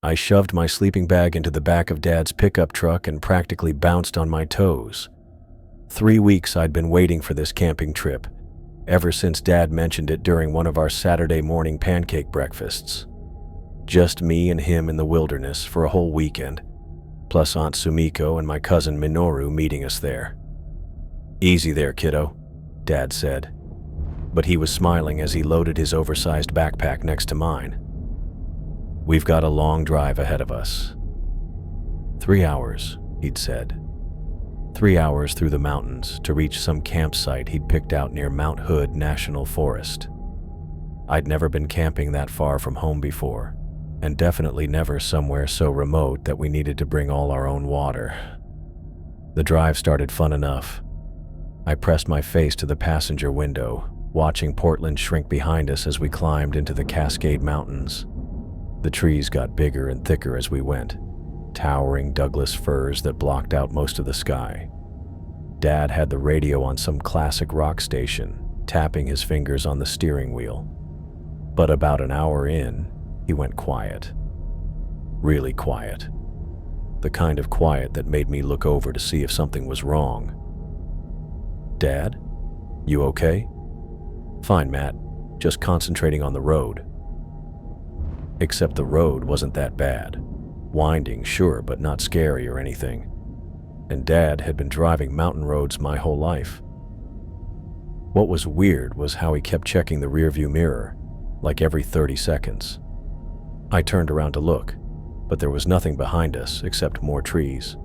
I shoved my sleeping bag into the back of Dad's pickup truck and practically bounced on my toes. 3 weeks I'd been waiting for this camping trip, ever since Dad mentioned it during one of our Saturday morning pancake breakfasts. Just me and him in the wilderness for a whole weekend, plus Aunt Sumiko and my cousin Minoru meeting us there. "Easy there, kiddo," Dad said, but he was smiling as he loaded his oversized backpack next to mine. "We've got a long drive ahead of us." 3 hours, he'd said. 3 hours through the mountains to reach some campsite he'd picked out near Mount Hood National Forest. I'd never been camping that far from home before, and definitely never somewhere so remote that we needed to bring all our own water. The drive started fun enough. I pressed my face to the passenger window, watching Portland shrink behind us as we climbed into the Cascade Mountains. The trees got bigger and thicker as we went, towering Douglas firs that blocked out most of the sky. Dad had the radio on some classic rock station, tapping his fingers on the steering wheel. But about an hour in, he went quiet. Really quiet. The kind of quiet that made me look over to see if something was wrong. "Dad? You okay?" "Fine, Matt. Just concentrating on the road." Except the road wasn't that bad. Winding, sure, but not scary or anything. And Dad had been driving mountain roads my whole life. What was weird was how he kept checking the rearview mirror, like every 30 seconds. I turned around to look, but there was nothing behind us except more trees.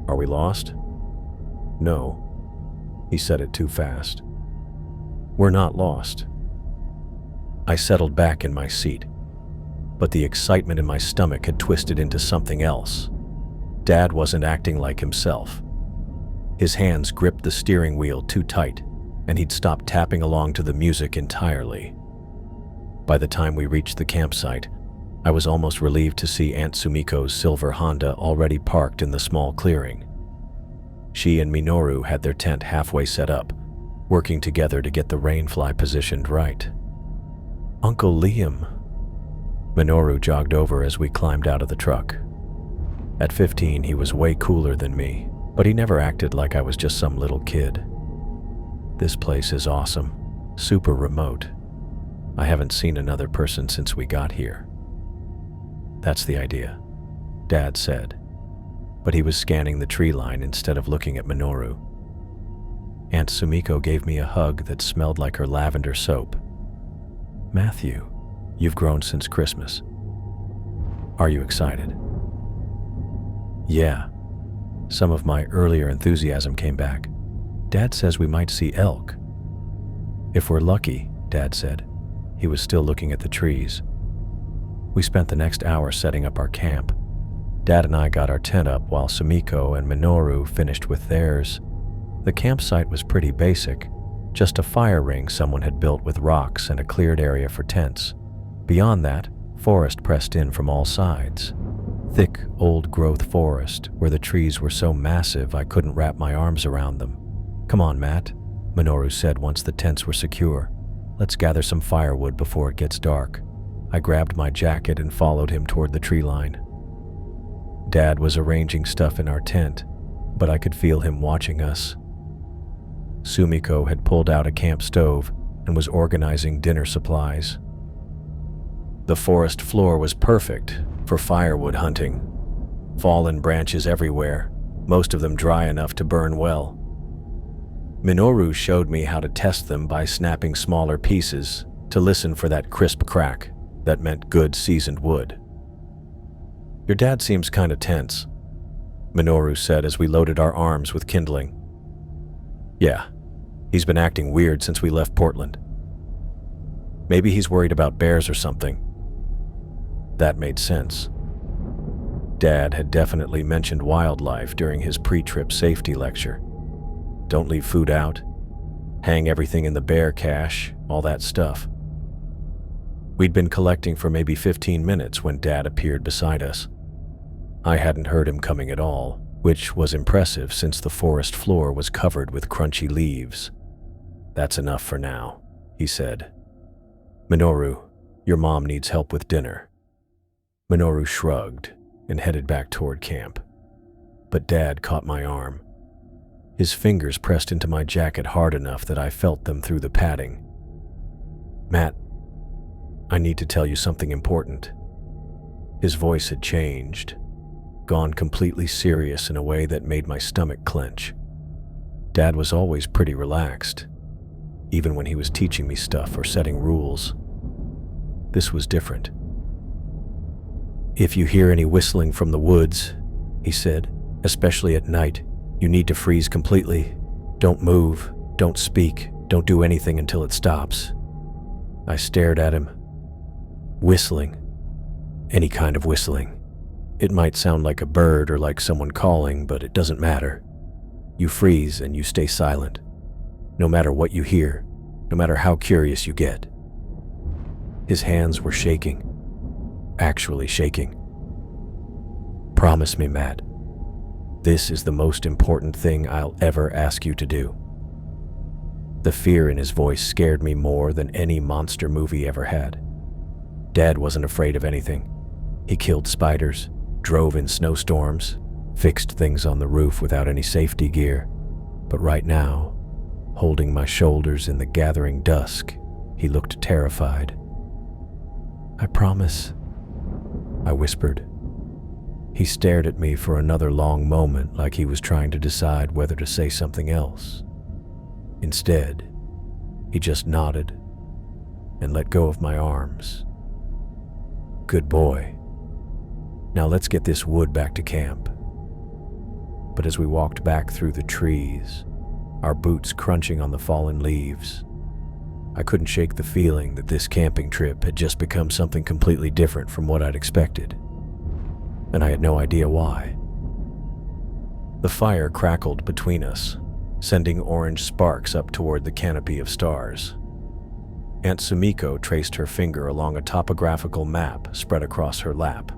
"Are we lost?" "No." He said it too fast. "We're not lost." I settled back in my seat, but the excitement in my stomach had twisted into something else. Dad wasn't acting like himself. His hands gripped the steering wheel too tight, and he'd stopped tapping along to the music entirely. By the time we reached the campsite, I was almost relieved to see Aunt Sumiko's silver Honda already parked in the small clearing. She and Minoru had their tent halfway set up, working together to get the rainfly positioned right. "Uncle Liam." Minoru jogged over as we climbed out of the truck. At 15, he was way cooler than me, but he never acted like I was just some little kid. "This place is awesome, super remote. I haven't seen another person since we got here." "That's the idea," Dad said, but he was scanning the tree line instead of looking at Minoru. Aunt Sumiko gave me a hug that smelled like her lavender soap. "Matthew, you've grown since Christmas. Are you excited?" "Yeah." Some of my earlier enthusiasm came back. "Dad says we might see elk." "If we're lucky," Dad said. He was still looking at the trees. We spent the next hour setting up our camp. Dad and I got our tent up while Sumiko and Minoru finished with theirs. The campsite was pretty basic, just a fire ring someone had built with rocks and a cleared area for tents. Beyond that, forest pressed in from all sides. Thick, old-growth forest where the trees were so massive I couldn't wrap my arms around them. "Come on, Matt," Minoru said once the tents were secure. "Let's gather some firewood before it gets dark." I grabbed my jacket and followed him toward the tree line. Dad was arranging stuff in our tent, but I could feel him watching us. Sumiko had pulled out a camp stove and was organizing dinner supplies. The forest floor was perfect for firewood hunting. Fallen branches everywhere, most of them dry enough to burn well. Minoru showed me how to test them by snapping smaller pieces to listen for that crisp crack that meant good seasoned wood. "Your dad seems kind of tense," Minoru said as we loaded our arms with kindling. "Yeah, he's been acting weird since we left Portland. Maybe he's worried about bears or something." That made sense. Dad had definitely mentioned wildlife during his pre-trip safety lecture. Don't leave food out, hang everything in the bear cache, all that stuff. We'd been collecting for maybe 15 minutes when Dad appeared beside us. I hadn't heard him coming at all, which was impressive since the forest floor was covered with crunchy leaves. "That's enough for now," he said. "Minoru, your mom needs help with dinner." Minoru shrugged and headed back toward camp. But Dad caught my arm. His fingers pressed into my jacket hard enough that I felt them through the padding. "Matt, I need to tell you something important." His voice had changed, gone completely serious in a way that made my stomach clench. Dad was always pretty relaxed, even when he was teaching me stuff or setting rules. This was different. "If you hear any whistling from the woods," he said, "especially at night, you need to freeze completely. Don't move, don't speak, don't do anything until it stops." I stared at him. Whistling. Any kind of whistling. It might sound like a bird or like someone calling, but it doesn't matter. You freeze and you stay silent, no matter what you hear, no matter how curious you get. His hands were shaking, actually shaking. "Promise me, Matt. This is the most important thing I'll ever ask you to do." The fear in his voice scared me more than any monster movie ever had. Dad wasn't afraid of anything. He killed spiders, drove in snowstorms, fixed things on the roof without any safety gear. But right now, holding my shoulders in the gathering dusk, he looked terrified. "I promise," I whispered. He stared at me for another long moment, like he was trying to decide whether to say something else. Instead, he just nodded and let go of my arms. "Good boy. Now let's get this wood back to camp." But as we walked back through the trees, our boots crunching on the fallen leaves, I couldn't shake the feeling that this camping trip had just become something completely different from what I'd expected. And I had no idea why. The fire crackled between us, sending orange sparks up toward the canopy of stars. Aunt Sumiko traced her finger along a topographical map spread across her lap,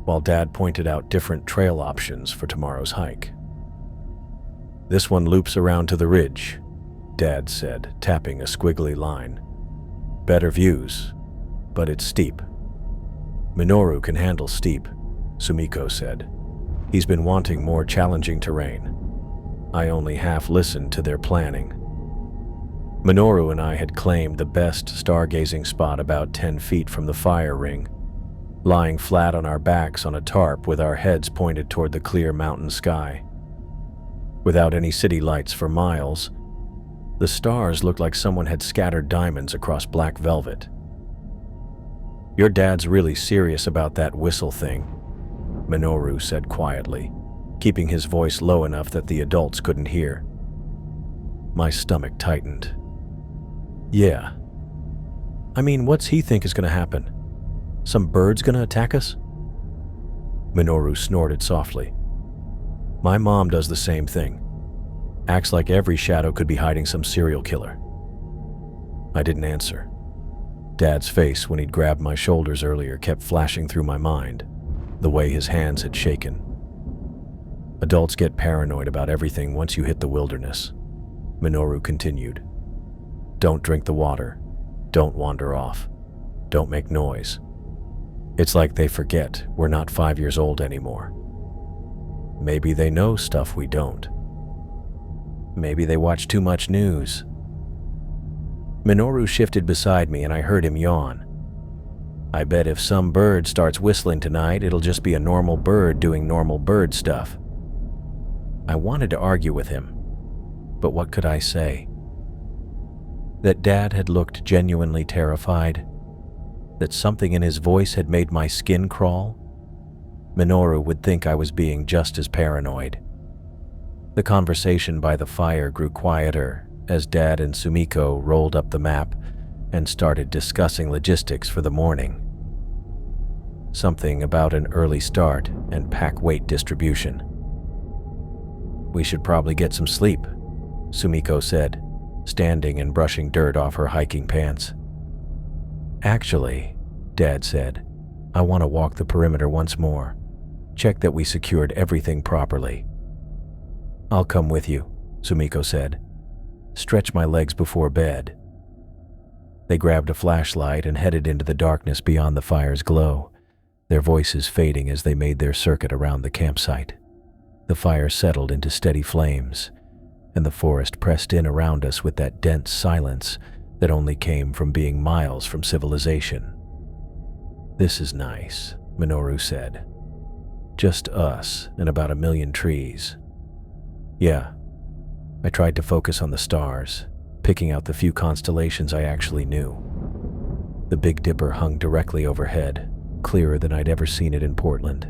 while Dad pointed out different trail options for tomorrow's hike. "This one loops around to the ridge," Dad said, tapping a squiggly line. "Better views, but it's steep." "Minoru can handle steep," Sumiko said. "He's been wanting more challenging terrain. I only half listened to their planning." Minoru and I had claimed the best stargazing spot about 10 feet from the fire ring, lying flat on our backs on a tarp with our heads pointed toward the clear mountain sky. Without any city lights for miles, the stars looked like someone had scattered diamonds across black velvet. "Your dad's really serious about that whistle thing," Minoru said quietly, keeping his voice low enough that the adults couldn't hear. My stomach tightened. "Yeah. I mean, what's he think is gonna happen? Some bird's gonna attack us?" Minoru snorted softly. "My mom does the same thing. Acts like every shadow could be hiding some serial killer." I didn't answer. Dad's face when he'd grabbed my shoulders earlier kept flashing through my mind, the way his hands had shaken. "Adults get paranoid about everything once you hit the wilderness," Minoru continued. "Don't drink the water. Don't wander off. Don't make noise. It's like they forget we're not 5 years old anymore. Maybe they know stuff we don't. Maybe they watch too much news." Minoru shifted beside me and I heard him yawn. "I bet if some bird starts whistling tonight, it'll just be a normal bird doing normal bird stuff." I wanted to argue with him, but what could I say? That Dad had looked genuinely terrified? That something in his voice had made my skin crawl? Minoru would think I was being just as paranoid. The conversation by the fire grew quieter as Dad and Sumiko rolled up the map and started discussing logistics for the morning. Something about an early start and pack weight distribution. "We should probably get some sleep," Sumiko said, standing and brushing dirt off her hiking pants. "Actually," Dad said, "I want to walk the perimeter once more. Check that we secured everything properly." "I'll come with you," Sumiko said. "Stretch my legs before bed." They grabbed a flashlight and headed into the darkness beyond the fire's glow, their voices fading as they made their circuit around the campsite. The fire settled into steady flames, and the forest pressed in around us with that dense silence that only came from being miles from civilization. "This is nice," Minoru said. "Just us and about 1,000,000 trees." Yeah, I tried to focus on the stars, picking out the few constellations I actually knew. The Big Dipper hung directly overhead, clearer than I'd ever seen it in Portland.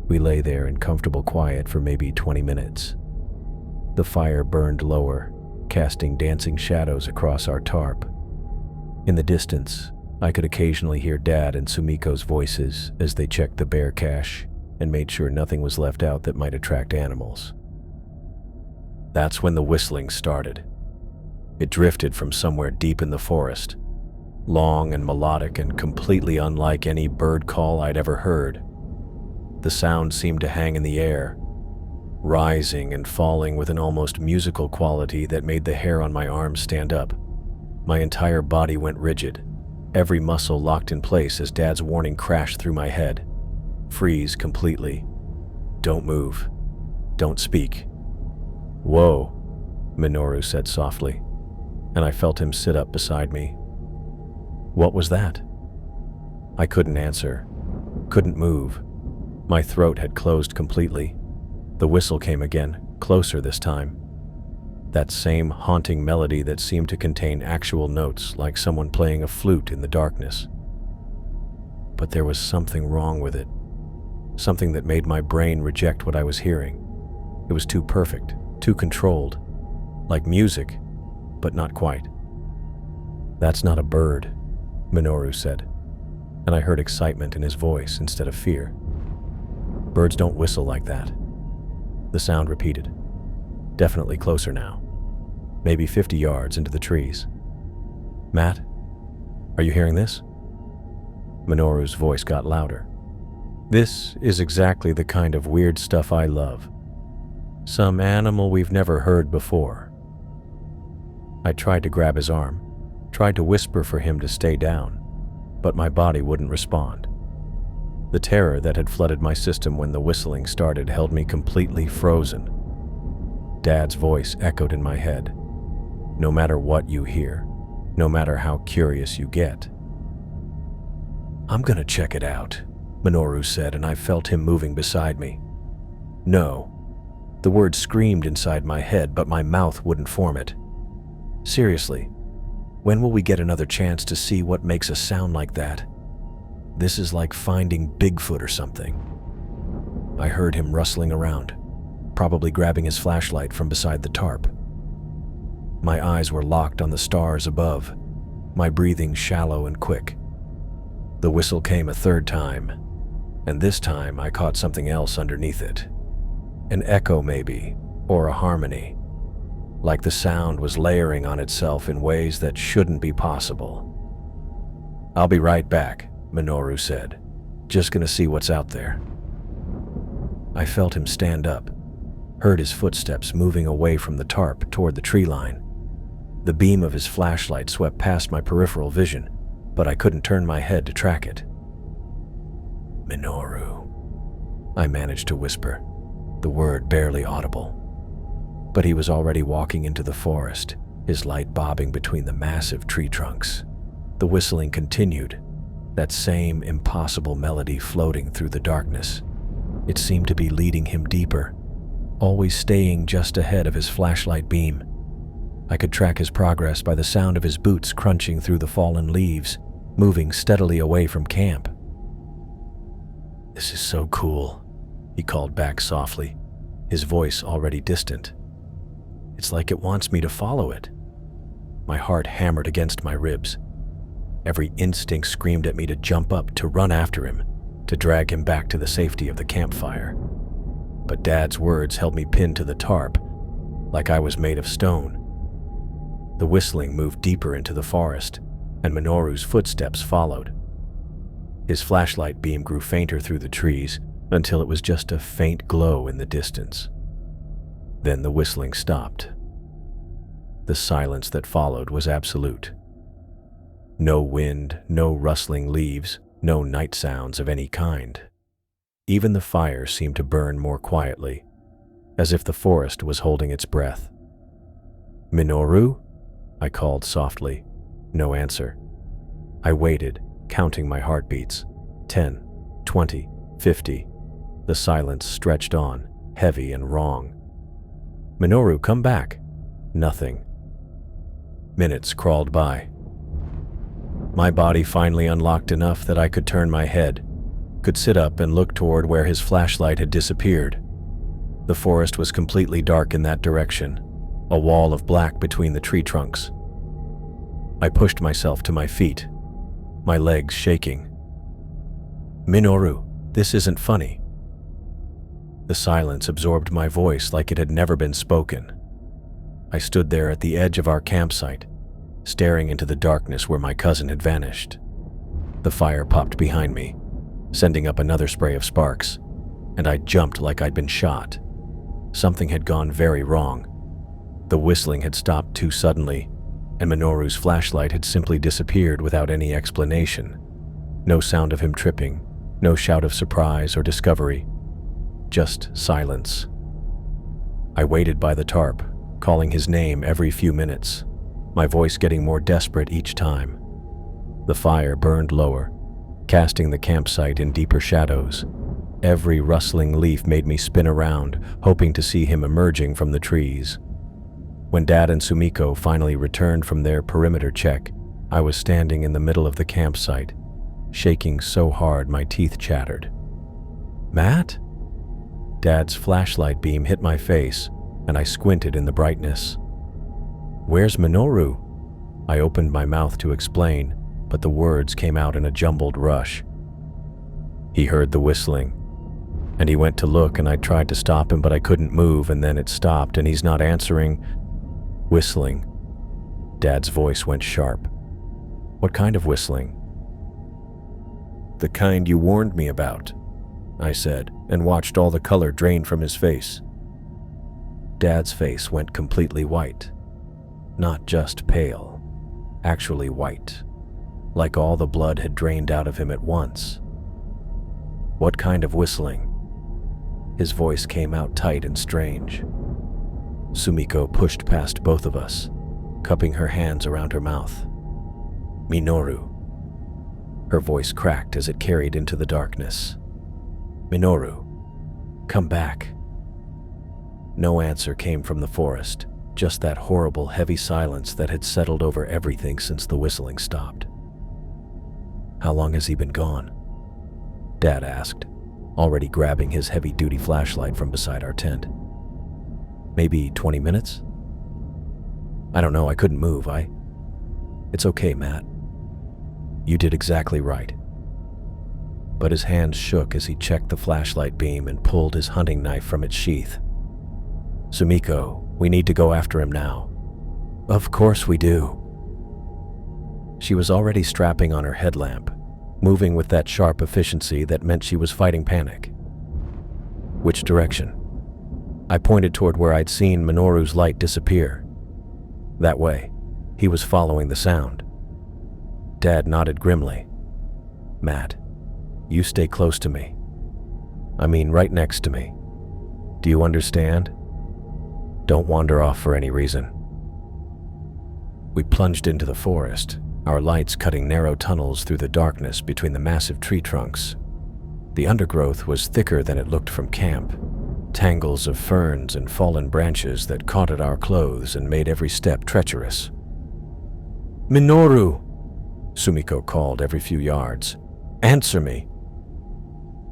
We lay there in comfortable quiet for maybe 20 minutes. The fire burned lower, casting dancing shadows across our tarp. In the distance, I could occasionally hear Dad and Sumiko's voices as they checked the bear cache and made sure nothing was left out that might attract animals. That's when the whistling started. It drifted from somewhere deep in the forest, long and melodic and completely unlike any bird call I'd ever heard. The sound seemed to hang in the air, rising and falling with an almost musical quality that made the hair on my arms stand up. My entire body went rigid, every muscle locked in place as Dad's warning crashed through my head. "Freeze completely. Don't move. Don't speak." "Whoa," Minoru said softly, and I felt him sit up beside me. "What was that?" I couldn't answer, couldn't move. My throat had closed completely. The whistle came again, closer this time. That same haunting melody that seemed to contain actual notes, like someone playing a flute in the darkness. But there was something wrong with it. Something that made my brain reject what I was hearing. It was too perfect, too controlled. Like music, but not quite. "That's not a bird," Minoru said, and I heard excitement in his voice instead of fear. "Birds don't whistle like that." The sound repeated. Definitely closer now. Maybe 50 yards into the trees. "Matt, are you hearing this?" Minoru's voice got louder. "This is exactly the kind of weird stuff I love. Some animal we've never heard before." I tried to grab his arm, tried to whisper for him to stay down, but my body wouldn't respond. The terror that had flooded my system when the whistling started held me completely frozen. Dad's voice echoed in my head. "No matter what you hear, no matter how curious you get." "I'm gonna check it out," Minoru said, and I felt him moving beside me. "No." The word screamed inside my head, but my mouth wouldn't form it. "Seriously, when will we get another chance to see what makes a sound like that? This is like finding Bigfoot or something." I heard him rustling around, probably grabbing his flashlight from beside the tarp. My eyes were locked on the stars above, my breathing shallow and quick. The whistle came a third time, and this time I caught something else underneath it. An echo maybe, or a harmony. Like the sound was layering on itself in ways that shouldn't be possible. "I'll be right back," Minoru said. "Just gonna see what's out there." I felt him stand up, heard his footsteps moving away from the tarp toward the tree line. The beam of his flashlight swept past my peripheral vision, but I couldn't turn my head to track it. "Minoru," I managed to whisper, the word barely audible. But he was already walking into the forest, his light bobbing between the massive tree trunks. The whistling continued, that same impossible melody floating through the darkness. It seemed to be leading him deeper, always staying just ahead of his flashlight beam. I could track his progress by the sound of his boots crunching through the fallen leaves, moving steadily away from camp. "This is so cool," he called back softly, his voice already distant. "It's like it wants me to follow it." My heart hammered against my ribs. Every instinct screamed at me to jump up, to run after him, to drag him back to the safety of the campfire. But Dad's words held me pinned to the tarp, like I was made of stone. The whistling moved deeper into the forest, and Minoru's footsteps followed. His flashlight beam grew fainter through the trees until it was just a faint glow in the distance. Then the whistling stopped. The silence that followed was absolute. No wind, no rustling leaves, No night sounds of any kind. Even the fire seemed to burn more quietly, as if the forest was holding its breath. "Minoru?" I called softly. No answer. I waited, counting my heartbeats. 10, 20, 50. The silence stretched on, heavy and wrong. "Minoru, come back." Nothing. Minutes crawled by. My body finally unlocked enough that I could turn my head, could sit up and look toward where his flashlight had disappeared. The forest was completely dark in that direction, a wall of black between the tree trunks. I pushed myself to my feet, my legs shaking. "Minoru, this isn't funny." The silence absorbed my voice like it had never been spoken. I stood there at the edge of our campsite, staring into the darkness where my cousin had vanished. The fire popped behind me, sending up another spray of sparks, and I jumped like I'd been shot. Something had gone very wrong. The whistling had stopped too suddenly, and Minoru's flashlight had simply disappeared without any explanation. No sound of him tripping, no shout of surprise or discovery, just silence. I waited by the tarp, calling his name every few minutes, my voice getting more desperate each time. The fire burned lower, casting the campsite in deeper shadows. Every rustling leaf made me spin around, hoping to see him emerging from the trees. When Dad and Sumiko finally returned from their perimeter check, I was standing in the middle of the campsite, shaking so hard my teeth chattered. "Matt?" Dad's flashlight beam hit my face, and I squinted in the brightness. "Where's Minoru?" I opened my mouth to explain, but the words came out in a jumbled rush. He heard the whistling, and he went to look, and I tried to stop him, but I couldn't move, and then it stopped, and he's not answering. "Whistling." Dad's voice went sharp. "What kind of whistling?" "The kind you warned me about," I said, and watched all the color drain from his face. Dad's face went completely white. Not just pale, actually white, like all the blood had drained out of him at once. "What kind of whistling?" His voice came out tight and strange. Sumiko pushed past both of us, cupping her hands around her mouth. "Minoru." Her voice cracked as it carried into the darkness. "Minoru, come back." No answer came from the forest, just that horrible, heavy silence that had settled over everything since the whistling stopped. "How long has he been gone?" Dad asked, already grabbing his heavy-duty flashlight from beside our tent. "Maybe 20 minutes? I don't know, I couldn't move, It's okay, Matt. You did exactly right." But his hands shook as he checked the flashlight beam and pulled his hunting knife from its sheath. "Sumiko, we need to go after him now." "Of course we do." She was already strapping on her headlamp, moving with that sharp efficiency that meant she was fighting panic. "Which direction?" I pointed toward where I'd seen Minoru's light disappear. "That way." He was following the sound. Dad nodded grimly. "Matt, you stay close to me. I mean, right next to me. Do you understand? Don't wander off for any reason." We plunged into the forest, our lights cutting narrow tunnels through the darkness between the massive tree trunks. The undergrowth was thicker than it looked from camp, tangles of ferns and fallen branches that caught at our clothes and made every step treacherous. "Minoru!" Sumiko called every few yards. "Answer me!"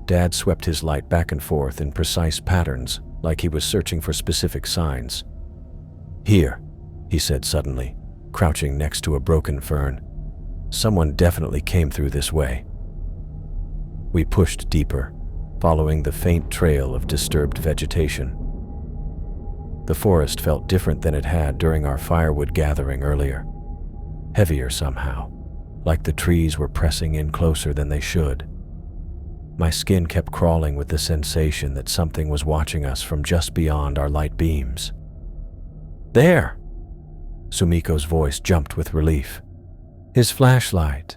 Dad swept his light back and forth in precise patterns, like he was searching for specific signs. "Here," he said suddenly, crouching next to a broken fern. "Someone definitely came through this way." We pushed deeper, following the faint trail of disturbed vegetation. The forest felt different than it had during our firewood gathering earlier. Heavier somehow, like the trees were pressing in closer than they should. My skin kept crawling with the sensation that something was watching us from just beyond our light beams. "There!" Sumiko's voice jumped with relief. "His flashlight."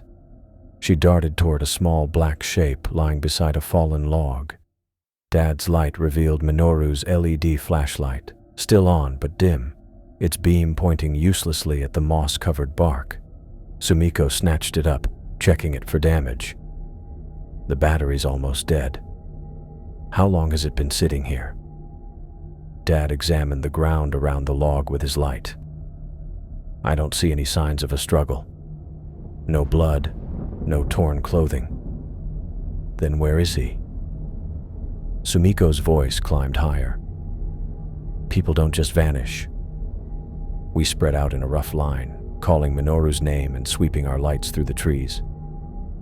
She darted toward a small black shape lying beside a fallen log. Dad's light revealed Minoru's LED flashlight, still on but dim, its beam pointing uselessly at the moss-covered bark. Sumiko snatched it up, checking it for damage. The battery's almost dead. How long has it been sitting here? Dad examined the ground around the log with his light. I don't see any signs of a struggle. No blood, no torn clothing. Then where is he? Sumiko's voice climbed higher. People don't just vanish. We spread out in a rough line, calling Minoru's name and sweeping our lights through the trees.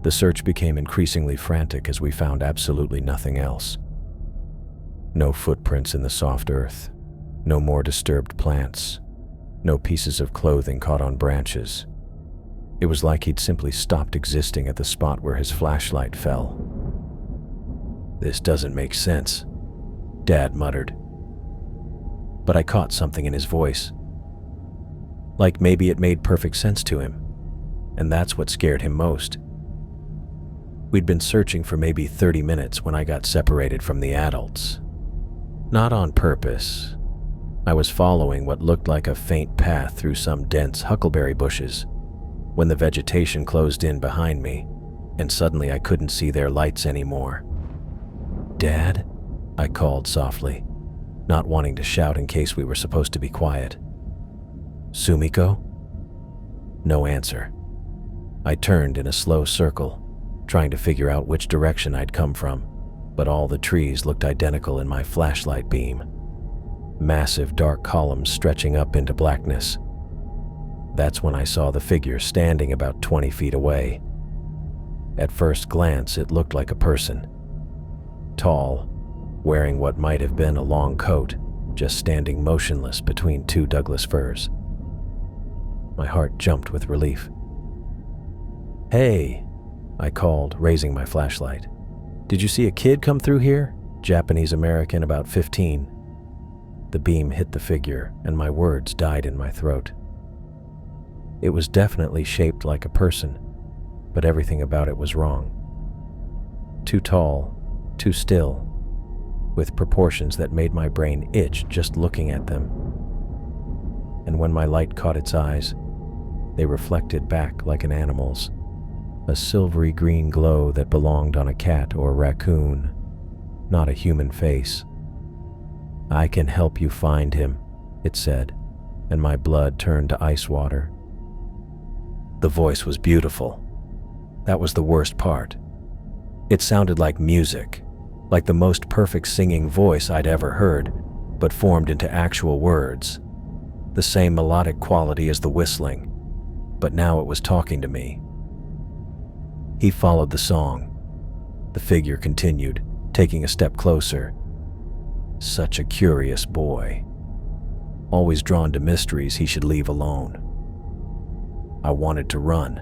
The search became increasingly frantic as we found absolutely nothing else. No footprints in the soft earth, no more disturbed plants, no pieces of clothing caught on branches. It was like he'd simply stopped existing at the spot where his flashlight fell. This doesn't make sense, Dad muttered. But I caught something in his voice. Like maybe it made perfect sense to him, and that's what scared him most. We'd been searching for maybe 30 minutes when I got separated from the adults. Not on purpose. I was following what looked like a faint path through some dense huckleberry bushes when the vegetation closed in behind me, and suddenly I couldn't see their lights anymore. "Dad?" I called softly, not wanting to shout in case we were supposed to be quiet. "Sumiko?" No answer. I turned in a slow circle, trying to figure out which direction I'd come from, but all the trees looked identical in my flashlight beam. Massive dark columns stretching up into blackness. That's when I saw the figure standing about 20 feet away. At first glance, it looked like a person. Tall, wearing what might have been a long coat, just standing motionless between two Douglas firs. My heart jumped with relief. "Hey," I called, raising my flashlight. "Did you see a kid come through here? Japanese-American, about 15. The beam hit the figure, and my words died in my throat. It was definitely shaped like a person, but everything about it was wrong. Too tall, too still, with proportions that made my brain itch just looking at them. And when my light caught its eyes, they reflected back like an animal's, a silvery green glow that belonged on a cat or raccoon, not a human face. "I can help you find him," it said, and my blood turned to ice water. The voice was beautiful. That was the worst part. It sounded like music, like the most perfect singing voice I'd ever heard, but formed into actual words. The same melodic quality as the whistling, but now it was talking to me. He followed the song. The figure continued, taking a step closer. Such a curious boy. Always drawn to mysteries he should leave alone. I wanted to run.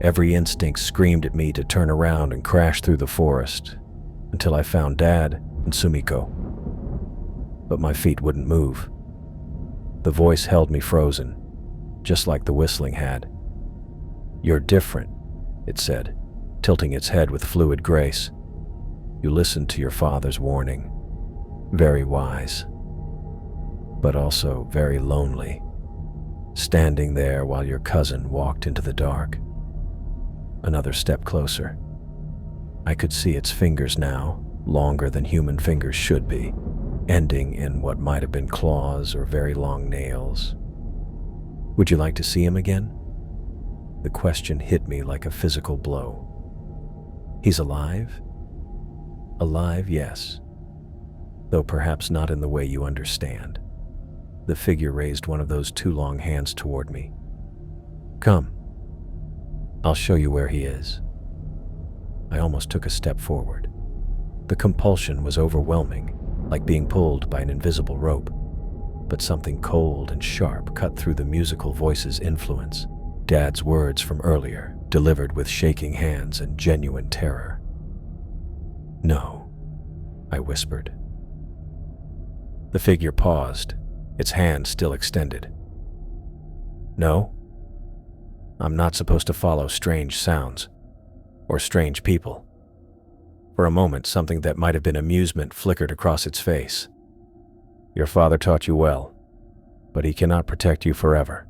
Every instinct screamed at me to turn around and crash through the forest, until I found Dad and Sumiko. But my feet wouldn't move. The voice held me frozen, just like the whistling had. "You're different," it said, tilting its head with fluid grace. "You listened to your father's warning. Very wise, but also very lonely, standing there while your cousin walked into the dark." Another step closer. I could see its fingers now, longer than human fingers should be, ending in what might have been claws or very long nails. "Would you like to see him again?" The question hit me like a physical blow. "He's alive?" "Alive, yes. Though perhaps not in the way you understand." The figure raised one of those two long hands toward me. "Come. I'll show you where he is." I almost took a step forward. The compulsion was overwhelming, like being pulled by an invisible rope. But something cold and sharp cut through the musical voice's influence. Dad's words from earlier, delivered with shaking hands and genuine terror. "No," I whispered. The figure paused, its hand still extended. "No? I'm not supposed to follow strange sounds. or strange people. For a moment, something that might have been amusement flickered across its face. Your father taught you well, but he cannot protect you forever.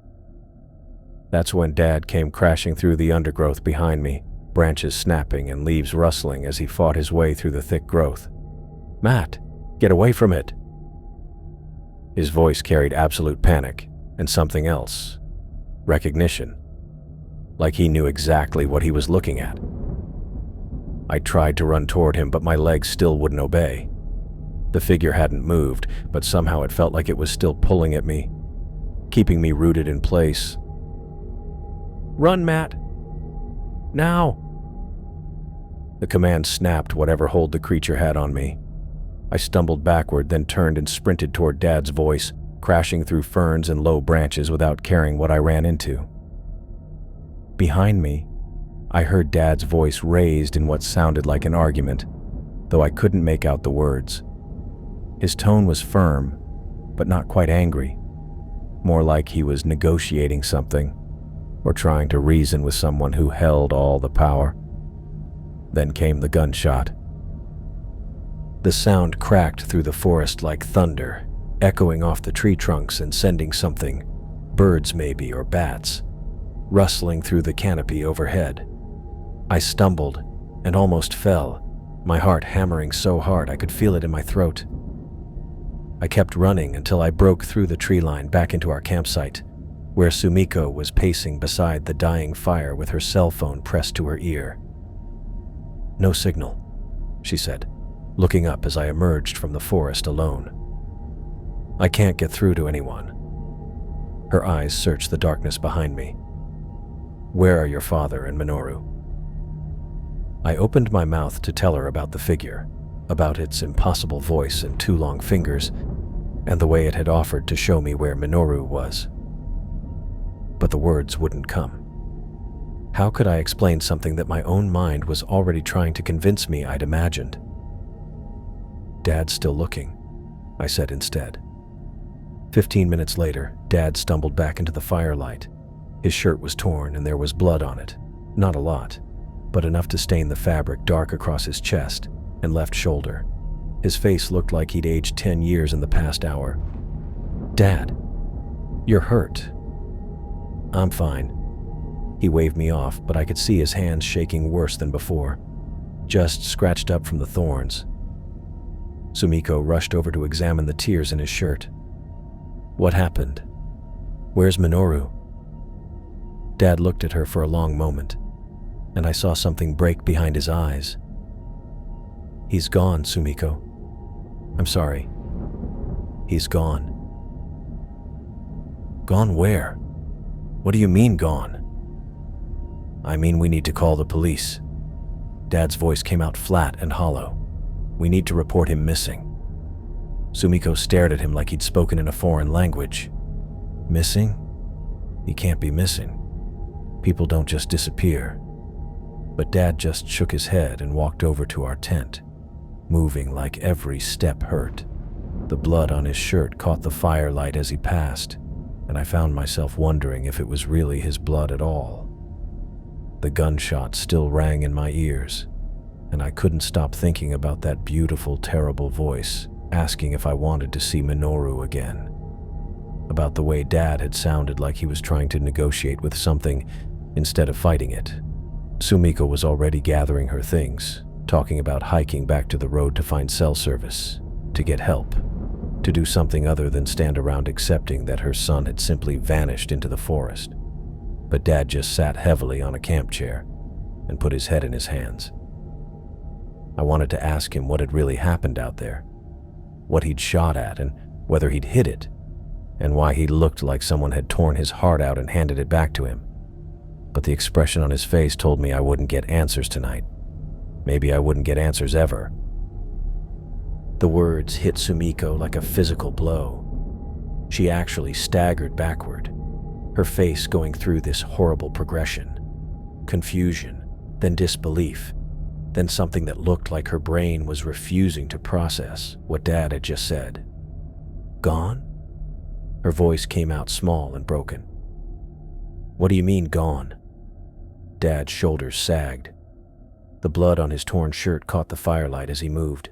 That's when Dad came crashing through the undergrowth behind me, branches snapping and leaves rustling as he fought his way through the thick growth. Matt, get away from it! His voice carried absolute panic and something else. Recognition. Like he knew exactly what he was looking at. I tried to run toward him, but my legs still wouldn't obey. The figure hadn't moved, but somehow it felt like it was still pulling at me, keeping me rooted in place. Run, Matt! Now! The command snapped whatever hold the creature had on me. I stumbled backward, then turned and sprinted toward Dad's voice, crashing through ferns and low branches without caring what I ran into. Behind me, I heard Dad's voice raised in what sounded like an argument, though I couldn't make out the words. His tone was firm, but not quite angry, more like he was negotiating something, or trying to reason with someone who held all the power. Then came the gunshot. The sound cracked through the forest like thunder, echoing off the tree trunks and sending something, birds maybe or bats, rustling through the canopy overhead. I stumbled and almost fell, my heart hammering so hard I could feel it in my throat. I kept running until I broke through the tree line back into our campsite, where Sumiko was pacing beside the dying fire with her cell phone pressed to her ear. No signal, she said, looking up as I emerged from the forest alone. I can't get through to anyone. Her eyes searched the darkness behind me. Where are your father and Minoru? I opened my mouth to tell her about the figure, about its impossible voice and 2 long fingers, and the way it had offered to show me where Minoru was. But the words wouldn't come. How could I explain something that my own mind was already trying to convince me I'd imagined? Dad's still looking, I said instead. 15 minutes later, Dad stumbled back into the firelight. His shirt was torn and there was blood on it. Not a lot, but enough to stain the fabric dark across his chest and left shoulder. His face looked like he'd aged 10 years in the past hour. Dad, you're hurt. I'm fine. He waved me off, but I could see his hands shaking worse than before, just scratched up from the thorns. Sumiko rushed over to examine the tears in his shirt. What happened? Where's Minoru? Dad looked at her for a long moment, and I saw something break behind his eyes. He's gone, Sumiko. I'm sorry. He's gone. Gone where? What do you mean gone? I mean we need to call the police. Dad's voice came out flat and hollow. We need to report him missing. Sumiko stared at him like he'd spoken in a foreign language. Missing? He can't be missing. People don't just disappear. But Dad just shook his head and walked over to our tent, moving like every step hurt. The blood on his shirt caught the firelight as he passed, and I found myself wondering if it was really his blood at all. The gunshot still rang in my ears, and I couldn't stop thinking about that beautiful, terrible voice asking if I wanted to see Minoru again. About the way Dad had sounded like he was trying to negotiate with something instead of fighting it. Sumiko was already gathering her things, talking about hiking back to the road to find cell service, to get help, to do something other than stand around accepting that her son had simply vanished into the forest. But Dad just sat heavily on a camp chair and put his head in his hands. I wanted to ask him what had really happened out there, what he'd shot at and whether he'd hit it, and why he looked like someone had torn his heart out and handed it back to him. But the expression on his face told me I wouldn't get answers tonight. Maybe I wouldn't get answers ever. The words hit Sumiko like a physical blow. She actually staggered backward, her face going through this horrible progression. Confusion, then disbelief, then something that looked like her brain was refusing to process what Dad had just said. Gone? Her voice came out small and broken. What do you mean gone? Dad's shoulders sagged. The blood on his torn shirt caught the firelight as he moved,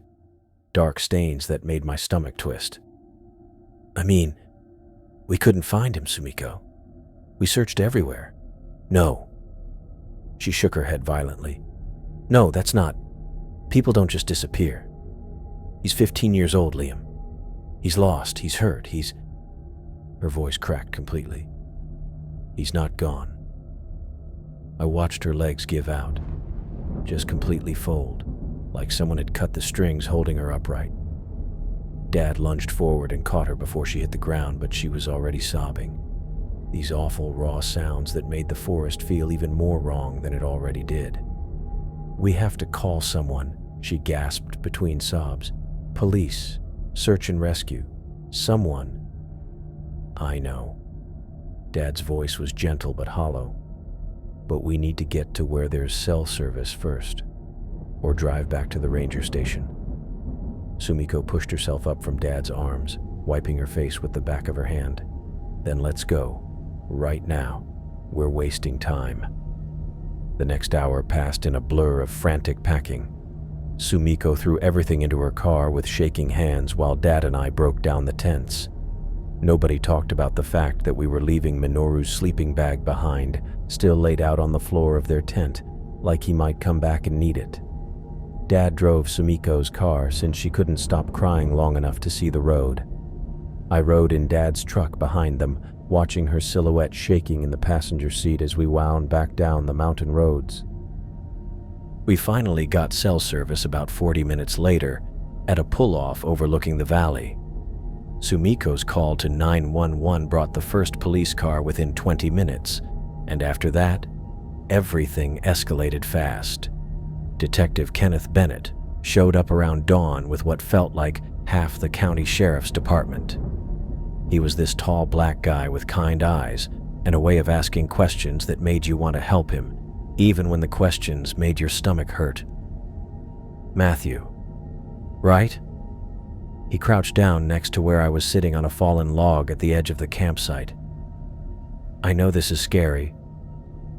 dark stains that made my stomach twist. I mean, we couldn't find him, Sumiko. We searched everywhere. No. She shook her head violently. No, that's not. People don't just disappear. He's 15 years old, Liam. He's lost, he's hurt, Her voice cracked completely. He's not gone. I watched her legs give out, just completely fold, like someone had cut the strings holding her upright. Dad lunged forward and caught her before she hit the ground, but she was already sobbing. These awful, raw sounds that made the forest feel even more wrong than it already did. We have to call someone, she gasped between sobs. Police, search and rescue, someone. I know. Dad's voice was gentle but hollow. But we need to get to where there's cell service first, or drive back to the ranger station. Sumiko pushed herself up from Dad's arms, wiping her face with the back of her hand. Then let's go. Right now. We're wasting time. The next hour passed in a blur of frantic packing. Sumiko threw everything into her car with shaking hands while Dad and I broke down the tents. Nobody talked about the fact that we were leaving Minoru's sleeping bag behind, still laid out on the floor of their tent, like he might come back and need it. Dad drove Sumiko's car since she couldn't stop crying long enough to see the road. I rode in Dad's truck behind them, watching her silhouette shaking in the passenger seat as we wound back down the mountain roads. We finally got cell service about 40 minutes later at a pull-off overlooking the valley. Sumiko's call to 911 brought the first police car within 20 minutes, and after that, everything escalated fast. Detective Kenneth Bennett showed up around dawn with what felt like half the county sheriff's department. He was this tall black guy with kind eyes and a way of asking questions that made you want to help him, even when the questions made your stomach hurt. Matthew, right? He crouched down next to where I was sitting on a fallen log at the edge of the campsite. I know this is scary,